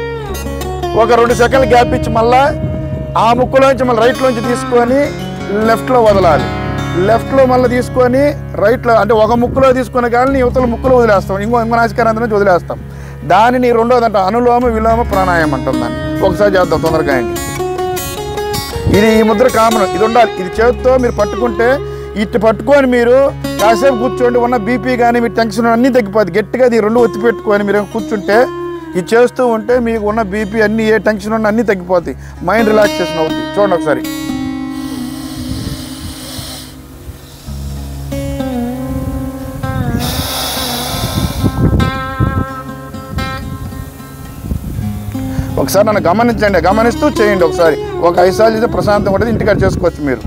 ఒక 2 సెకండ్లు గ్యాప్ ఇచ్చి మళ్ళీ ఆ ముక్కులోంచి మళ్ళీ రైట్లోంచి తీసుకొని లెఫ్ట్లో వదలాలి. లెఫ్ట్లో మళ్ళీ తీసుకొని రైట్లో, అంటే ఒక ముక్కులో తీసుకునే గాలిని యువతల ముక్కులో వదిలేస్తాం, ఇంకో నాసికా రంధ్రం నుంచి వదిలేస్తాం. దానిని రెండోదంట అనులోమ విలోమ ప్రాణాయామం అంటాం. దాన్ని ఒకసారి చేద్దాం తొందరగా అండి. ఇది ఈ ముద్ర కామన్, ఇది ఉండాలి. ఇది చేతితో మీరు పట్టుకుంటే ఇటు పట్టుకొని మీరు కాసేపు కూర్చోండి. ఉన్న బీపీ కానీ మీ టెన్షన్ అన్నీ తగ్గిపోద్ది. గట్టిగా ఇది 2 ఒత్తి పెట్టుకొని మీరు కూర్చుంటే ఇది చేస్తూ ఉంటే మీకు ఉన్న బీపీ అన్నీ, ఏ టెన్షన్ ఉన్నా అన్నీ తగ్గిపోతాయి. మైండ్ రిలాక్సేషన్ అవుతుంది. చూడండి ఒకసారి. ఒకసారి నన్ను గమనించండి, గమనిస్తూ చేయండి. ఒకసారి ఒక 5 సార్లు చేస్తే ప్రశాంతంగా ఉంటుంది. ఇంటికాడ చేసుకోవచ్చు మీరు.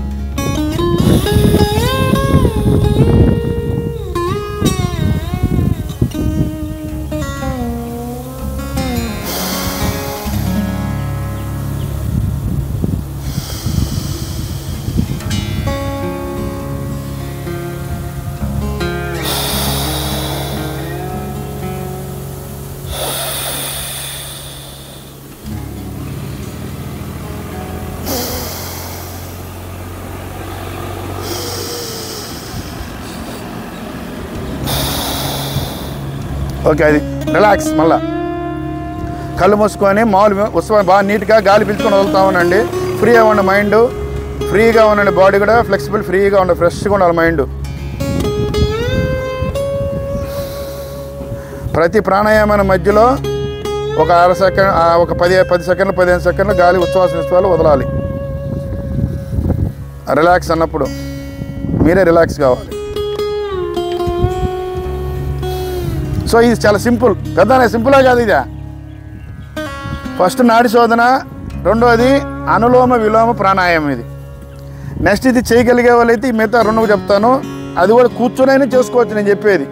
ఓకే, అది రిలాక్స్. మళ్ళీ కళ్ళు మూసుకొని మామూలు ఉత్సవం బాగా నీట్గా గాలి పీల్చుకొని వదులుతా ఉండండి. ఫ్రీగా ఉండే మైండ్, ఫ్రీగా ఉండండి. బాడీ కూడా ఫ్లెక్సిబుల్, ఫ్రీగా ఉండాలి, ఫ్రెష్గా ఉండాలి మైండ్. ప్రతి ప్రాణాయామం మధ్యలో ఒక 6 సెకండ్, ఒక 10 సెకండ్లు 15 సెకండ్లు గాలి ఉచ్ఛ్వాస నిశ్వాసాలు వదలాలి. రిలాక్స్ అన్నప్పుడు మీరే రిలాక్స్ కావాలి. సో ఇది చాలా సింపుల్, పెద్దనే సింపులే కాదు ఇదే. ఫస్ట్ నాడి శోధన, రెండోది అనులోమ విలోమ ప్రాణాయామం. ఇది నెక్స్ట్ ఇది చేయగలిగే వాళ్ళైతే ఈ మిగతా 2 చెప్తాను. అది కూడా కూర్చొనైనా చేసుకోవచ్చు నేను చెప్పేది.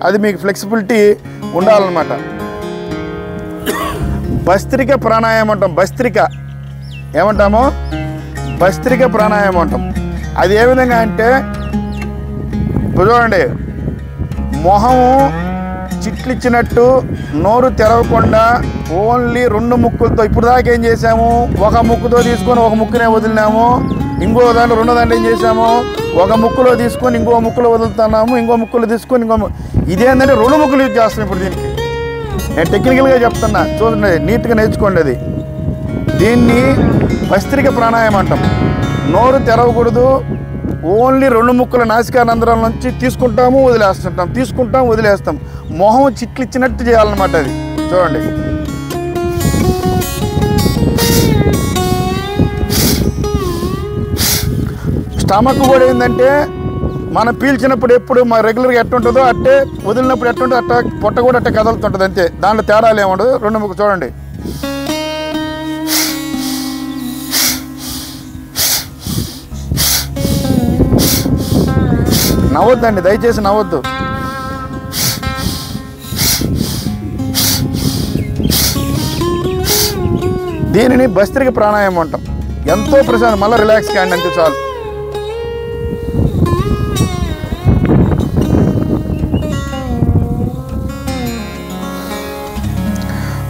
అది మీకు ఫ్లెక్సిబిలిటీ ఉండాలన్నమాట. భస్త్రిక ప్రాణాయామం అంటాం. భస్త్రిక ఏమంటామో భస్త్రిక ప్రాణాయామం అంటాం. అది ఏ విధంగా అంటే చూడండి, మొహము చిట్లిచ్చినట్టు నోరు తెరవకుండా ఓన్లీ 2 ముక్కులతో. ఇప్పుడు దాకా ఏం చేసాము, ఒక ముక్కుతో తీసుకొని ఒక ముక్కునే వదిలినాము. ఇంకో దాంట్లో 2 దాంట్లో ఏం చేసాము, ఒక ముక్కులో తీసుకొని ఇంకో ముక్కులో వదులుతున్నాము, ఇంకో ముక్కులో తీసుకొని ఇదేంటంటే 2 ముక్కులు యూజ్ చేస్తాం ఇప్పుడు. దీనికి నేను టెక్నికల్గా చెప్తున్నా, చూడండి, నీట్గా నేర్చుకోండి. అది దీన్ని భస్త్రిక ప్రాణాయామం అంటాం. నోరు తెరవకూడదు, ఓన్లీ 2 ముక్కుల నాసికా రంధ్రాల నుంచి తీసుకుంటాము, వదిలేస్తుంటాం, తీసుకుంటాం, వదిలేస్తాం. మొహం చిట్లిచ్చినట్టు చేయాలన్నమాట. అది చూడండి. స్టమక్ కూడా ఏంటంటే మనం పీల్చినప్పుడు ఎప్పుడు మా రెగ్యులర్గా ఎట్టుంటుందో అట్టే, వదిలినప్పుడు ఎట్టుంటుందో అట్ట, పొట్ట కూడా అట్టే కదులుతుంటుంది, అంతే. దాంట్లో తేడాలు ఏముండదు. 2 ముక్కు చూడండి. నవ్వద్దండి, దయచేసి నవ్వద్దు. దీనిని భస్త్రిక ప్రాణాయామం అంటాం. ఎంతో ప్రశాంతం, మళ్ళీ రిలాక్స్ కాండి, అంతే చాలు.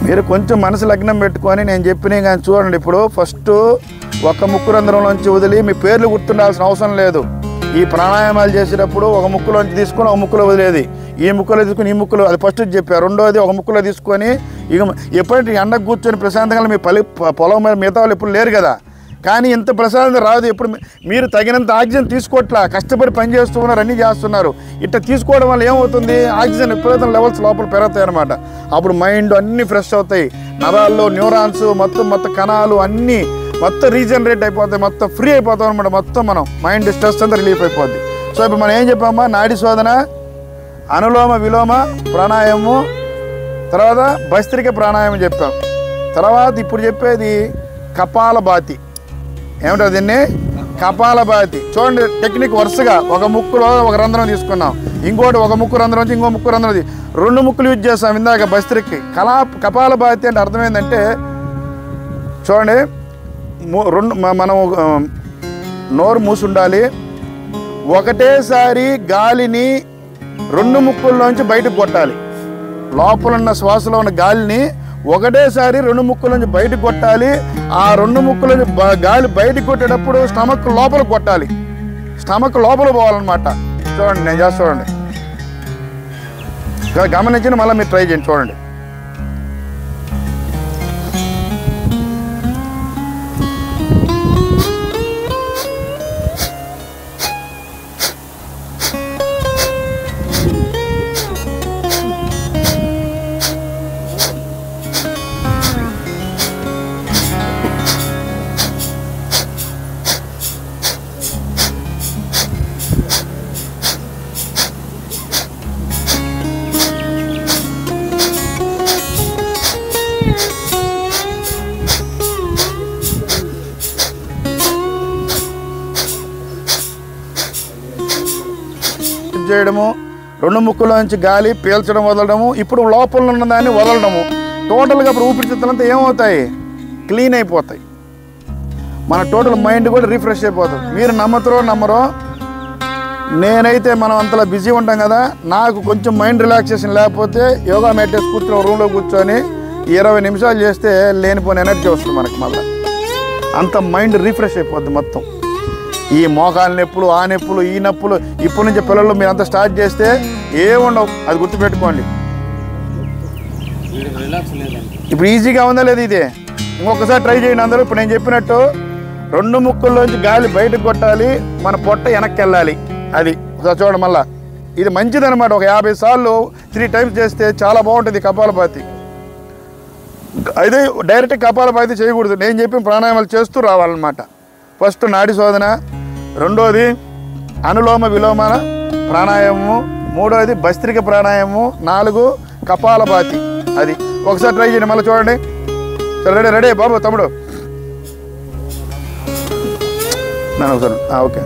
మీరు కొంచెం మనసు లగ్నం పెట్టుకొని నేను చెప్పినవి కానీ చూడండి. ఇప్పుడు ఫస్ట్ ఒక ముక్కు రంధ్రంలోంచి వదిలి, మీ పేర్లు గుర్తుండాల్సిన అవసరం లేదు. ఈ ప్రాణాయామాలు చేసేటప్పుడు ఒక ముక్కులోంచి తీసుకొని ఒక ముక్కులో వదిలేది, ఈ ముక్కులో తీసుకుని ఈ ముక్కులో, అది ఫస్ట్ చెప్పారు. రెండోది ఒక ముక్కులో తీసుకొని ఇక ఎప్పుడైతే ఎండకు కూర్చొని ప్రశాంతంగా మీ పొలం మీద మిగతా వాళ్ళు ఎప్పుడు లేరు కదా, కానీ ఇంత ప్రశాంతత రాదు. ఎప్పుడు మీరు తగినంత ఆక్సిజన్ తీసుకోవట్లా, కష్టపడి పని చేస్తూ ఉన్నారు, అన్నీ చేస్తున్నారు. ఇట్లా తీసుకోవడం వల్ల ఏమవుతుంది, ఆక్సిజన్ విపరీతం లెవెల్స్ లోపల పెరుగుతాయి అన్నమాట. అప్పుడు మైండ్ అన్నీ ఫ్రెష్ అవుతాయి, నరాల్లో న్యూరాన్స్ మొత్తం కణాలు అన్నీ మొత్తం రీజనరేట్ అయిపోతాయి, మొత్తం ఫ్రీ అయిపోతాం అనమాట. మొత్తం మనం మైండ్ స్ట్రెస్ అంతా రిలీఫ్ అయిపోద్ది. సో ఇప్పుడు మనం ఏం చెప్పామా, నాడి శోధన, అనులోమ విలోమ ప్రాణాయామము, తర్వాత భస్త్రిక ప్రాణాయామం చెప్పాం. తర్వాత ఇప్పుడు చెప్పేది కపాలభాతి. ఏమిటో దీన్ని కపాలభాతి. చూడండి టెక్నిక్ వరుసగా, ఒక ముక్కులో ఒక రంధ్రం తీసుకున్నాం, ఇంకోటి ఒక ముక్కు రంధ్రం నుంచి ఇంకో ముక్కు రంధ్రం, 2 ముక్కులు యూజ్ చేస్తాం ఇందాక భస్త్రికకి. కపాలభాతి అంటే అర్థం ఏంటంటే చూడండి, మనం నోరు మూసి ఉండాలి, ఒకటేసారి గాలిని 2 ముక్కుల్లోంచి బయటకు కొట్టాలి. లోపల ఉన్న శ్వాసలో ఉన్న గాలిని ఒకటేసారి 2 ముక్కుల్లోంచి బయటకు కొట్టాలి. ఆ 2 ముక్కులోంచి గాలి బయటకు కొట్టేటప్పుడు స్టమక్ లోపల కొట్టాలి, స్టమక్ లోపల పోవాలన్నమాట. చూడండి నేను చేస్తా, చూడండి, గమనించి మళ్ళీ మీరు ట్రై చేయండి. చూడండి, చేయడము, 2 ముక్కులోంచి గాలి పీల్చడం, వదలడము, ఇప్పుడు లోపల ఉన్న దాన్ని వదలడము. టోటల్గా ఇప్పుడు ఊపిరితిత్తులంతా ఏమవుతాయి, క్లీన్ అయిపోతాయి. మన టోటల్ మైండ్ కూడా రిఫ్రెష్ అయిపోతుంది. మీరు నమ్మరో నేనైతే మనం అంతలా బిజీ ఉంటాం కదా, నాకు కొంచెం మైండ్ రిలాక్సేషన్ లేకపోతే యోగా మెడిటేషన్ కూర్చొని రూమ్లో కూర్చొని 20 నిమిషాలు చేస్తే లేనిపోయిన ఎనర్జీ వస్తుంది మనకి. మళ్ళీ అంత మైండ్ రిఫ్రెష్ అయిపోద్ది మొత్తం. ఈ మోకాల నొప్పులు, ఆ నొప్పులు, ఈ నొప్పులు ఇప్పటి నుంచి పిల్లలు మీరు అంతా స్టార్ట్ చేస్తే ఏముండవు, అది గుర్తుపెట్టుకోండి. రిలాక్స్ లేదండి. ఇప్పుడు ఈజీగా ఉందా లేదు ఇది? ఇంకొకసారి ట్రై చేయండి అందరూ. ఇప్పుడు నేను చెప్పినట్టు 2 ముక్కుల్లోంచి గాలి బయటకు కొట్టాలి, మన పొట్ట వెనక్కి వెళ్ళాలి. అది చూడండి మళ్ళా. ఇది మంచిదన్నమాట. ఒక 50 సార్లు 3 టైమ్స్ చేస్తే చాలా బాగుంటుంది కపాలభాతి. అయితే డైరెక్ట్ కపాలభాతి చేయకూడదు. నేను చెప్పిన ప్రాణాయామాలు చేస్తూ రావాలన్నమాట. ఫస్ట్ నాడి శోధన, రెండోది అనులోమ విలోమ ప్రాణాయామము, మూడోది భస్త్రిక ప్రాణాయామము, 4 కపాలభాతి. అది ఒకసారి ట్రై చేయండి మళ్ళీ చూడండి. సరే రెడీ రెడీ బాబు తమ్ముడు నేను ఒకసారి ఓకే.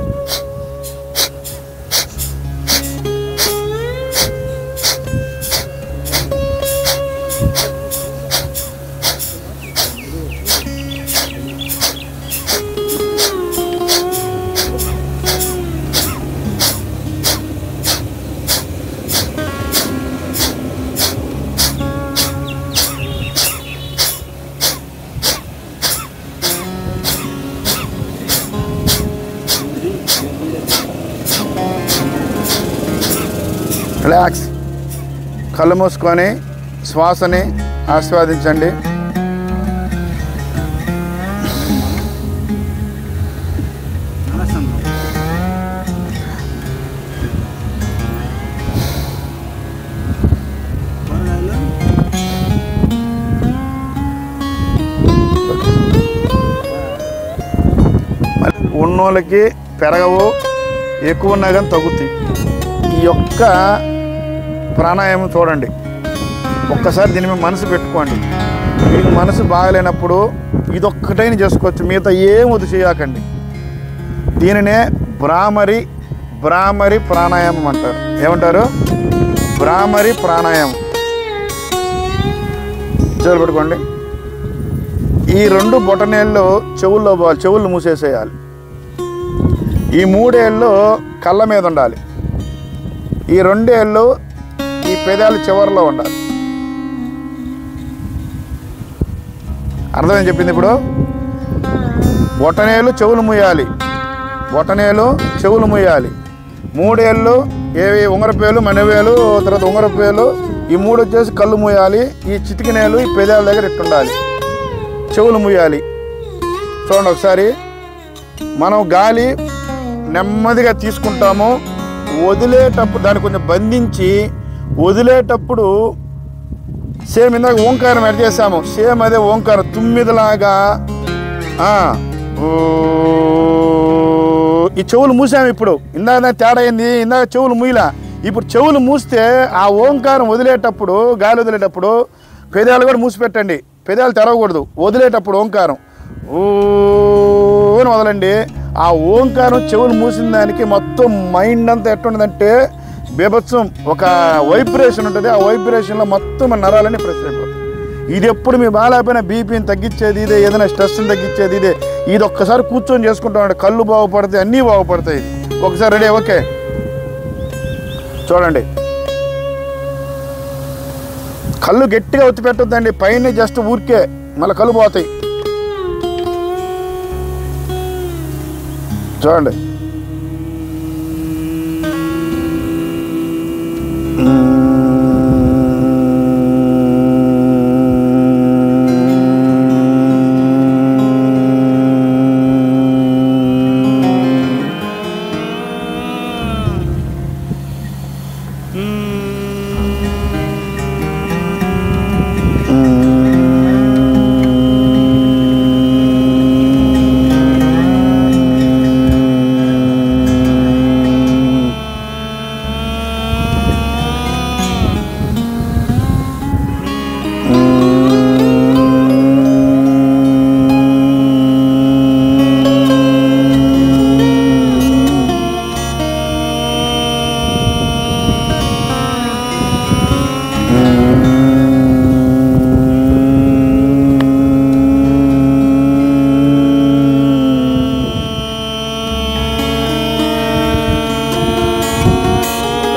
రిలాక్స్, కళ్ళు మూసుకొని శ్వాసని ఆస్వాదించండి. ఉన్నోళ్ళకి పెరగవు, ఎక్కువ ఉన్నా కానీ తగ్గుతాయి. ఈ యొక్క ప్రాణాయామం చూడండి, ఒక్కసారి దీని మీద మనసు పెట్టుకోండి. మీకు మనసు బాగలేనప్పుడు ఇదొక్కటైనా చేసుకోవచ్చు, మిగతా ఏం వద్దు చేయకండి. దీనినే భ్రామరి ప్రాణాయామం అంటారు. ఏమంటారు? భ్రామరి ప్రాణాయామం. చెవులు పెట్టుకోండి. ఈ 2 బొటనేళ్ళు చెవుల్లో పోవాలి, చెవులు మూసేసేయాలి. ఈ 3 ఏళ్ళు కళ్ళ మీద ఉండాలి. ఈ 2 ఏళ్ళు ఈ పెదాలు చివరిలో ఉండాలి. అర్థమని చెప్పింది. ఇప్పుడు బొటనేలు చెవులు ముయ్యాలి, బొటనేలు చెవులు ముయ్యాలి. 3 ఏళ్ళు ఏవి? ఉంగరపేలు, మణివేలు, తర్వాత ఉంగరపేలు, ఈ 3 వచ్చేసి కళ్ళు ముయ్యాలి. ఈ చిటికినేలు ఈ పెదాల దగ్గర ఇట్టుండాలి, చెవులు ముయ్యాలి. చూడండి ఒకసారి. మనం గాలి నెమ్మదిగా తీసుకుంటాము, వదిలేటప్పుడు దాన్ని కొంచెం బంధించి వదిలేటప్పుడు సేమ్ ఇందాక ఓంకారం ఎడ్ చేసాము, సేమ్ అదే ఓంకారం తుమ్మిదిలాగా ఈ చెవులు మూసాము. ఇప్పుడు ఇందాక తేడా అయింది, ఇందాక చెవులు మూయలా. ఇప్పుడు చెవులు మూస్తే ఆ ఓంకారం వదిలేటప్పుడు, గాలి వదిలేటప్పుడు పెదాలు కూడా మూసిపెట్టండి, పెదాలు తెరవకూడదు. వదిలేటప్పుడు ఓంకారం అని వదలండి. ఆ ఓంకారం చెవులు మూసిన దానికి మొత్తం మైండ్ అంతా ఎట్టుండదంటే బీభత్సం, ఒక వైబ్రేషన్ ఉంటుంది. ఆ వైబ్రేషన్లో మొత్తం మన నరాలన్నీ ఫ్రెష్ అయిపోతాయి. ఇది ఎప్పుడు మీ బాగాలేకపోయినా బీపీని తగ్గించేది ఇదే, ఏదైనా స్ట్రెస్ని తగ్గించేది ఇదే. ఇది ఒక్కసారి కూర్చొని చేసుకుంటామంటే కళ్ళు బాగుపడతాయి, అన్నీ బాగుపడతాయి. ఒకసారి రెడీ? ఓకే చూడండి. కళ్ళు గట్టిగా ఒత్తి పెట్టొద్దండి, పైన జస్ట్ ఊరికే, మళ్ళీ కళ్ళు పోతాయి. చూడండి.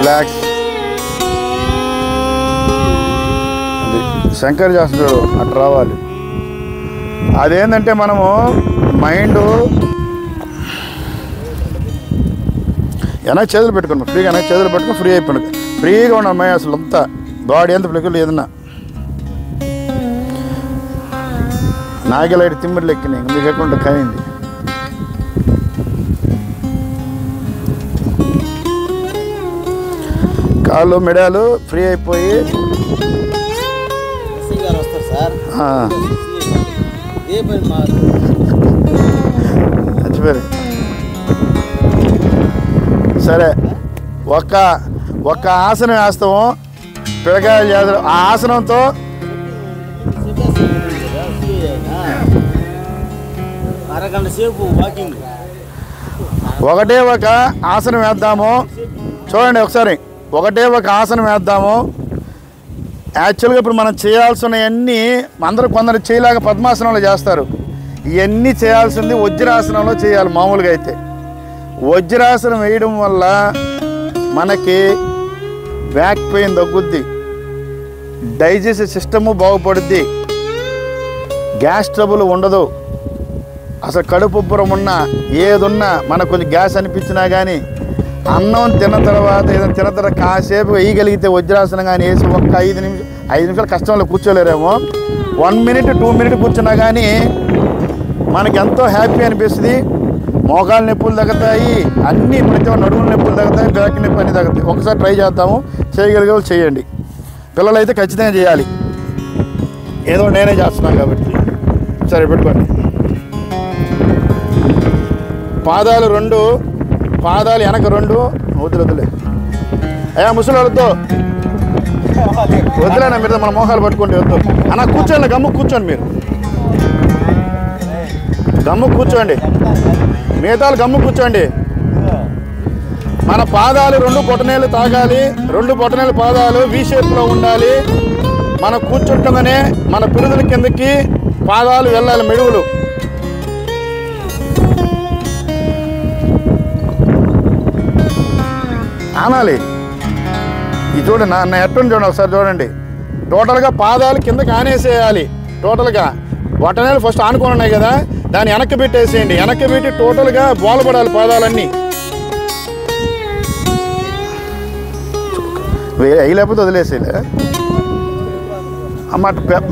రిలాక్స్. శంకర్ చేస్తున్నాడు అట్లా రావాలి. అదేంటంటే మనము మైండ్ వెనక్కి చేతులు పెట్టుకున్నాం, ఫ్రీగా వెనక్కి చేతులు పెట్టుకుని ఫ్రీ అయిపోయింది, ఫ్రీగా ఉన్నాం. అమ్మాయి అసలు అంతా బాడీ అంతా ఫ్లెక్కులు ఏదన్నా నాగలైట్ తిమ్మిడి ఎక్కినాయి, మీకు ఎక్కడ కాయింది. కాళ్ళు మెడాలు ఫ్రీ అయిపోయి మర్చిపోయారు. సరే, ఒక్క ఆసనం వేస్తాము పిల్లకాయలు చేస్తారు. ఆ ఆసనంతో అరగంట సేపు వాకింగ్. ఒకటే ఒక ఆసనం వేద్దాము. చూడండి ఒకసారి, ఒకటే ఒక ఆసనం వేద్దాము. యాక్చువల్గా ఇప్పుడు మనం చేయాల్సినవన్నీ కొందరు చేయలేక పద్మాసనంలో చేస్తారు. ఇవన్నీ చేయాల్సింది వజ్రాసనంలో చేయాలి. మామూలుగా అయితే వజ్రాసనం వేయడం వల్ల మనకి బ్యాక్ పెయిన్ తగ్గుద్ది, డైజెస్టివ్ సిస్టము బాగుపడుద్ది, గ్యాస్ ట్రబుల్ ఉండదు. అసలు కడుపు ఉబ్బరం ఉన్నా ఏదున్నా మనకు కొంచెం గ్యాస్ అనిపించినా కానీ అన్నం తిన్న తర్వాత ఏదైనా తిన్న తర్వాత కాసేపు వేయగలిగితే వజ్రాసనం కానీ వేసి ఒక్క 5 నిమిషాలు కష్టంలో కూర్చోలేరేమో, 1 మినిట్ 2 మినిట్ కూర్చున్నా కానీ మనకి ఎంతో హ్యాపీ అనిపిస్తుంది. మోకాలు నొప్పులు తగ్గుతాయి, అన్నీ ప్రతి నడుముల నొప్పులు తగ్గుతాయి, బ్యాక్ నొప్పి అన్నీ తగ్గుతాయి. ఒకసారి ట్రై చేద్దాము. చేయగలిగే వాళ్ళు చేయండి. పిల్లలైతే ఖచ్చితంగా చేయాలి. ఏదో నేనే చేస్తున్నాను కాబట్టి. సరే పెట్టుకోండి. పాదాలు 2, పాదాలు వెనక 2. వద్దులే అయ్యా, ముసలి వాళ్ళతో వద్దులేనా, మీరు మన మోహాలు పట్టుకుంటే వద్దు అన్న. కూర్చోండి, గమ్ము కూర్చోండి, మీరు గమ్ము కూర్చోండి, మిగతాలు గమ్ము కూర్చోండి. మన పాదాలు 2 పొట్టనేళ్ళు తాగాలి, 2 పొట్టనేళ్ళ పాదాలు వి షేప్లో ఉండాలి. మనం కూర్చుంటగానే మన పిరుదుల కిందకి పాదాలు వెళ్ళాలి, మెడుగులు. ఆనాలి. ఇది చూడండి, నా ఎట్టుని చూడండి ఒకసారి చూడండి. టోటల్గా పాదాలు కిందకి ఆనేసేయాలి. టోటల్గా బొటనేలు ఫస్ట్ ఆనుకొని ఉన్నాయి కదా, దాన్ని వెనక్కి పెట్టేసేయండి. వెనక్కి పెట్టి టోటల్గా బోలపడాలి పాదాలన్నీ. వేయలేకపోతే వదిలేసేలే అమ్మ.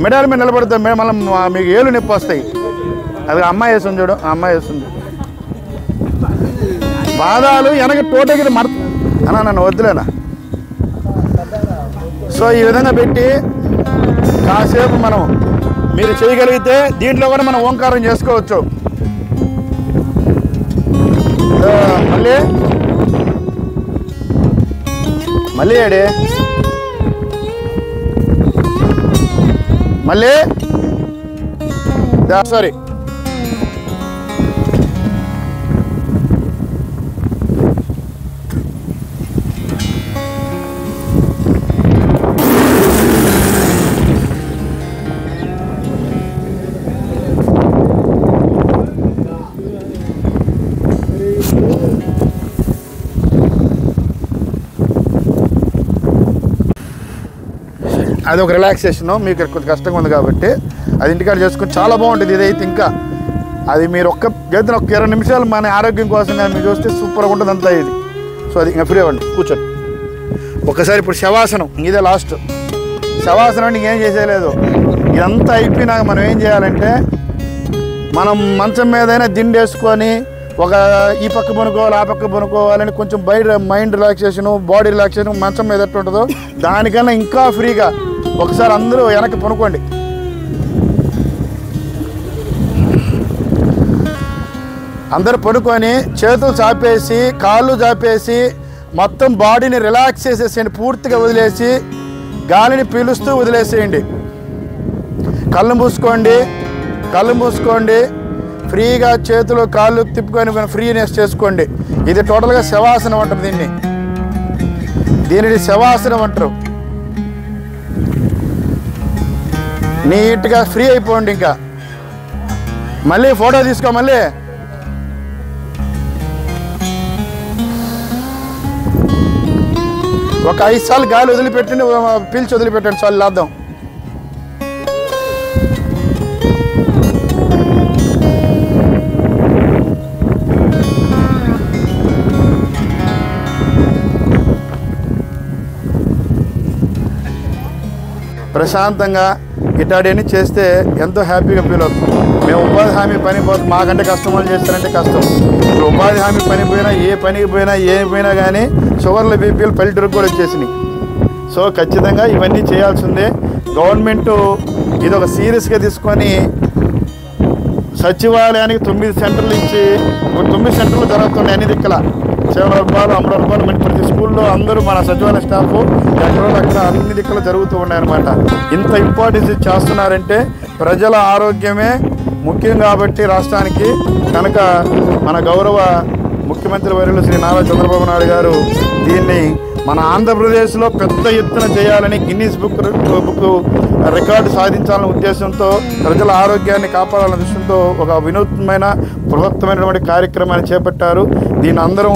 మెడాల మీద నిలబడతాం, మళ్ళీ మీకు ఏళ్ళు నొప్పి వస్తాయి. అది అమ్మాయి వేస్తుంది చూడు, అమ్మాయి వేస్తుంది. పాదాలు వెనక టోటల్గా అన్నా నన్ను వద్దులేనా. సో ఈ విధంగా పెట్టి కాసేపు మనం మీరు చేయగలిగితే దీంట్లో కూడా మనం ఓంకారం చేసుకోవచ్చు. మళ్ళీ ఏడే మళ్ళీ సారీ అది ఒక రిలాక్సేషను. మీకు కొంచెం కష్టంగా ఉంది కాబట్టి అది ఇంటికాడ చేసుకుని చాలా బాగుంటుంది. ఇదైతే ఇంకా అది మీరు ఒక్క 20 నిమిషాలు మన ఆరోగ్యం కోసం కానీ మీరు చూస్తే సూపర్గా ఉంటుంది అంతా ఇది. సో అది ఇంకా ఫ్రీ అవ్వండి, కూర్చోండి. ఒకసారి ఇప్పుడు శవాసనం, ఇదే లాస్ట్ శవాసనం. ఇంకేం చేసేయలేదు. ఇదంతా అయిపోయినాక మనం ఏం చేయాలంటే, మనం మంచం మీదైనా దిండేసుకొని ఒక ఈ పక్క పనుకోవాలి, ఆ పక్క పనుకోవాలని కొంచెం బయట మైండ్ రిలాక్సేషను, బాడీ రిలాక్సేషన్ మంచం మీద ఎట్లా ఉంటుందో దానికన్నా ఇంకా ఫ్రీగా ఒకసారి అందరూ వెనక్కి పనుకోండి. అందరూ పడుకొని చేతులు చాపేసి కాళ్ళు చాపేసి మొత్తం బాడీని రిలాక్స్ చేసేసేయండి. పూర్తిగా వదిలేసి గాలిని పీలుస్తూ వదిలేసేయండి. కళ్ళు మూసుకోండి. ఫ్రీగా చేతులు కాళ్ళు తిప్పుకొని ఫ్రీనెస్ చేసుకోండి. ఇది టోటల్గా శవాసనం అంటారు. దీనిని శవాసనం అంటారు. నీట్గా ఫ్రీ అయిపోండి. ఇంకా మళ్ళీ ఫోటో తీసుకో. మళ్ళీ ఒక 5 సార్లు గాలి వదిలిపెట్టండి, పీల్చి వదిలిపెట్టండి. చాలు లాద్దాం. ప్రశాంతంగా ఇటాడని చేస్తే ఎంతో హ్యాపీగా ఫీల్ అవుతుంది. మేము ఉపాధి హామీ పని పోతే మాకంటే కష్టం వాళ్ళు చేస్తారంటే కష్టం. ఇప్పుడు ఉపాధి హామీ పని పోయినా ఏ పనికి పోయినా ఏమి పోయినా కానీ షుగర్లు బీపీలు పల్లెటూరుకు కూడా వచ్చేసినాయి. సో ఖచ్చితంగా ఇవన్నీ చేయాల్సిందే. గవర్నమెంటు ఇది ఒక సీరియస్గా తీసుకొని సచివాలయానికి 9 సెంటర్లు ఇచ్చి 9 సెంటర్లు జరుగుతున్నాయి అన్ని దిక్కుల. 7 రూపాయలు 50 రూపాయలు మన ప్రతి స్కూల్లో అందరూ మన సచివాలయ స్టాఫ్ ఎక్కడో అక్కడ అన్ని దిక్కులు జరుగుతూ ఉన్నాయన్నమాట. ఇంత ఇంపార్టెన్స్ చేస్తున్నారంటే ప్రజల ఆరోగ్యమే ముఖ్యం కాబట్టి రాష్ట్రానికి. కనుక మన గౌరవ ముఖ్యమంత్రి వర్యులు శ్రీ నారా చంద్రబాబు నాయుడు గారు దీన్ని మన ఆంధ్రప్రదేశ్లో పెద్ద ఎత్తున చేయాలని గిన్నీస్ బుక్ రికార్డు సాధించాలనే ఉద్దేశంతో ప్రజల ఆరోగ్యాన్ని కాపాడాలనే దృష్టితో ఒక వినూత్నమైన బృహత్తమైనటువంటి కార్యక్రమాన్ని చేపట్టారు. దీన్ని అందరం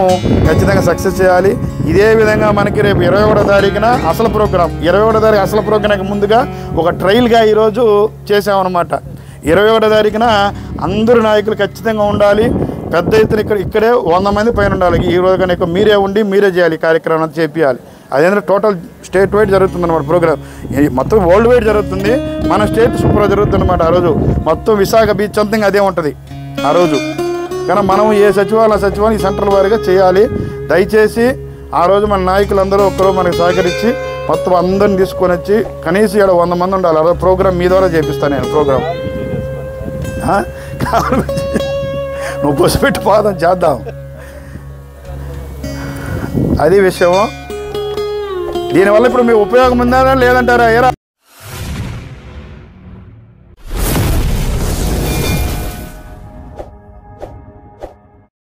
ఖచ్చితంగా సక్సెస్ చేయాలి. ఇదే విధంగా మనకి రేపు 21వ తారీఖున అసలు ప్రోగ్రాం, 21వ తారీఖు అసలు ప్రోగ్రాంకి ముందుగా ఒక ట్రయల్గా ఈరోజు చేసామన్నమాట. 21వ తారీఖున అందరూ నాయకులు ఖచ్చితంగా ఉండాలి. పెద్ద ఎత్తున ఇక్కడే 100 మంది పైన ఉండాలి. ఈ రోజు కన్నా ఎక్కువ మీరే ఉండి మీరే చేయాలి, ఈ కార్యక్రమం అంతా చేపియాలి. అదేంటంటే టోటల్ స్టేట్ వైడ్ జరుగుతుంది అన్నమాట ప్రోగ్రామ్. మొత్తం వరల్డ్ వైడ్ జరుగుతుంది, మన స్టేట్ సూపర్ జరుగుతుంది అన్నమాట. ఆ రోజు మొత్తం విశాఖ బీచ్ అంతా అదే ఉంటుంది ఆ రోజు. కానీ మనం ఏ సచివాలయం ఈ సెంట్రల్ వారీగా చేయాలి. దయచేసి ఆ రోజు మన నాయకులందరూ ఒక్కరో మనకు సహకరించి మొత్తం అందరిని తీసుకొని వచ్చి కనీసం ఇక్కడ 100 మంది ఉండాలి. ఆ రోజు ప్రోగ్రామ్ మీ ద్వారా చేపిస్తాను నేను ప్రోగ్రామ్. నువ్వు పసిపెట్టి పోదాం చేద్దాం, అది విషయం. దీనివల్ల ఇప్పుడు మీ ఉపయోగం ఉందా లేదంటారా?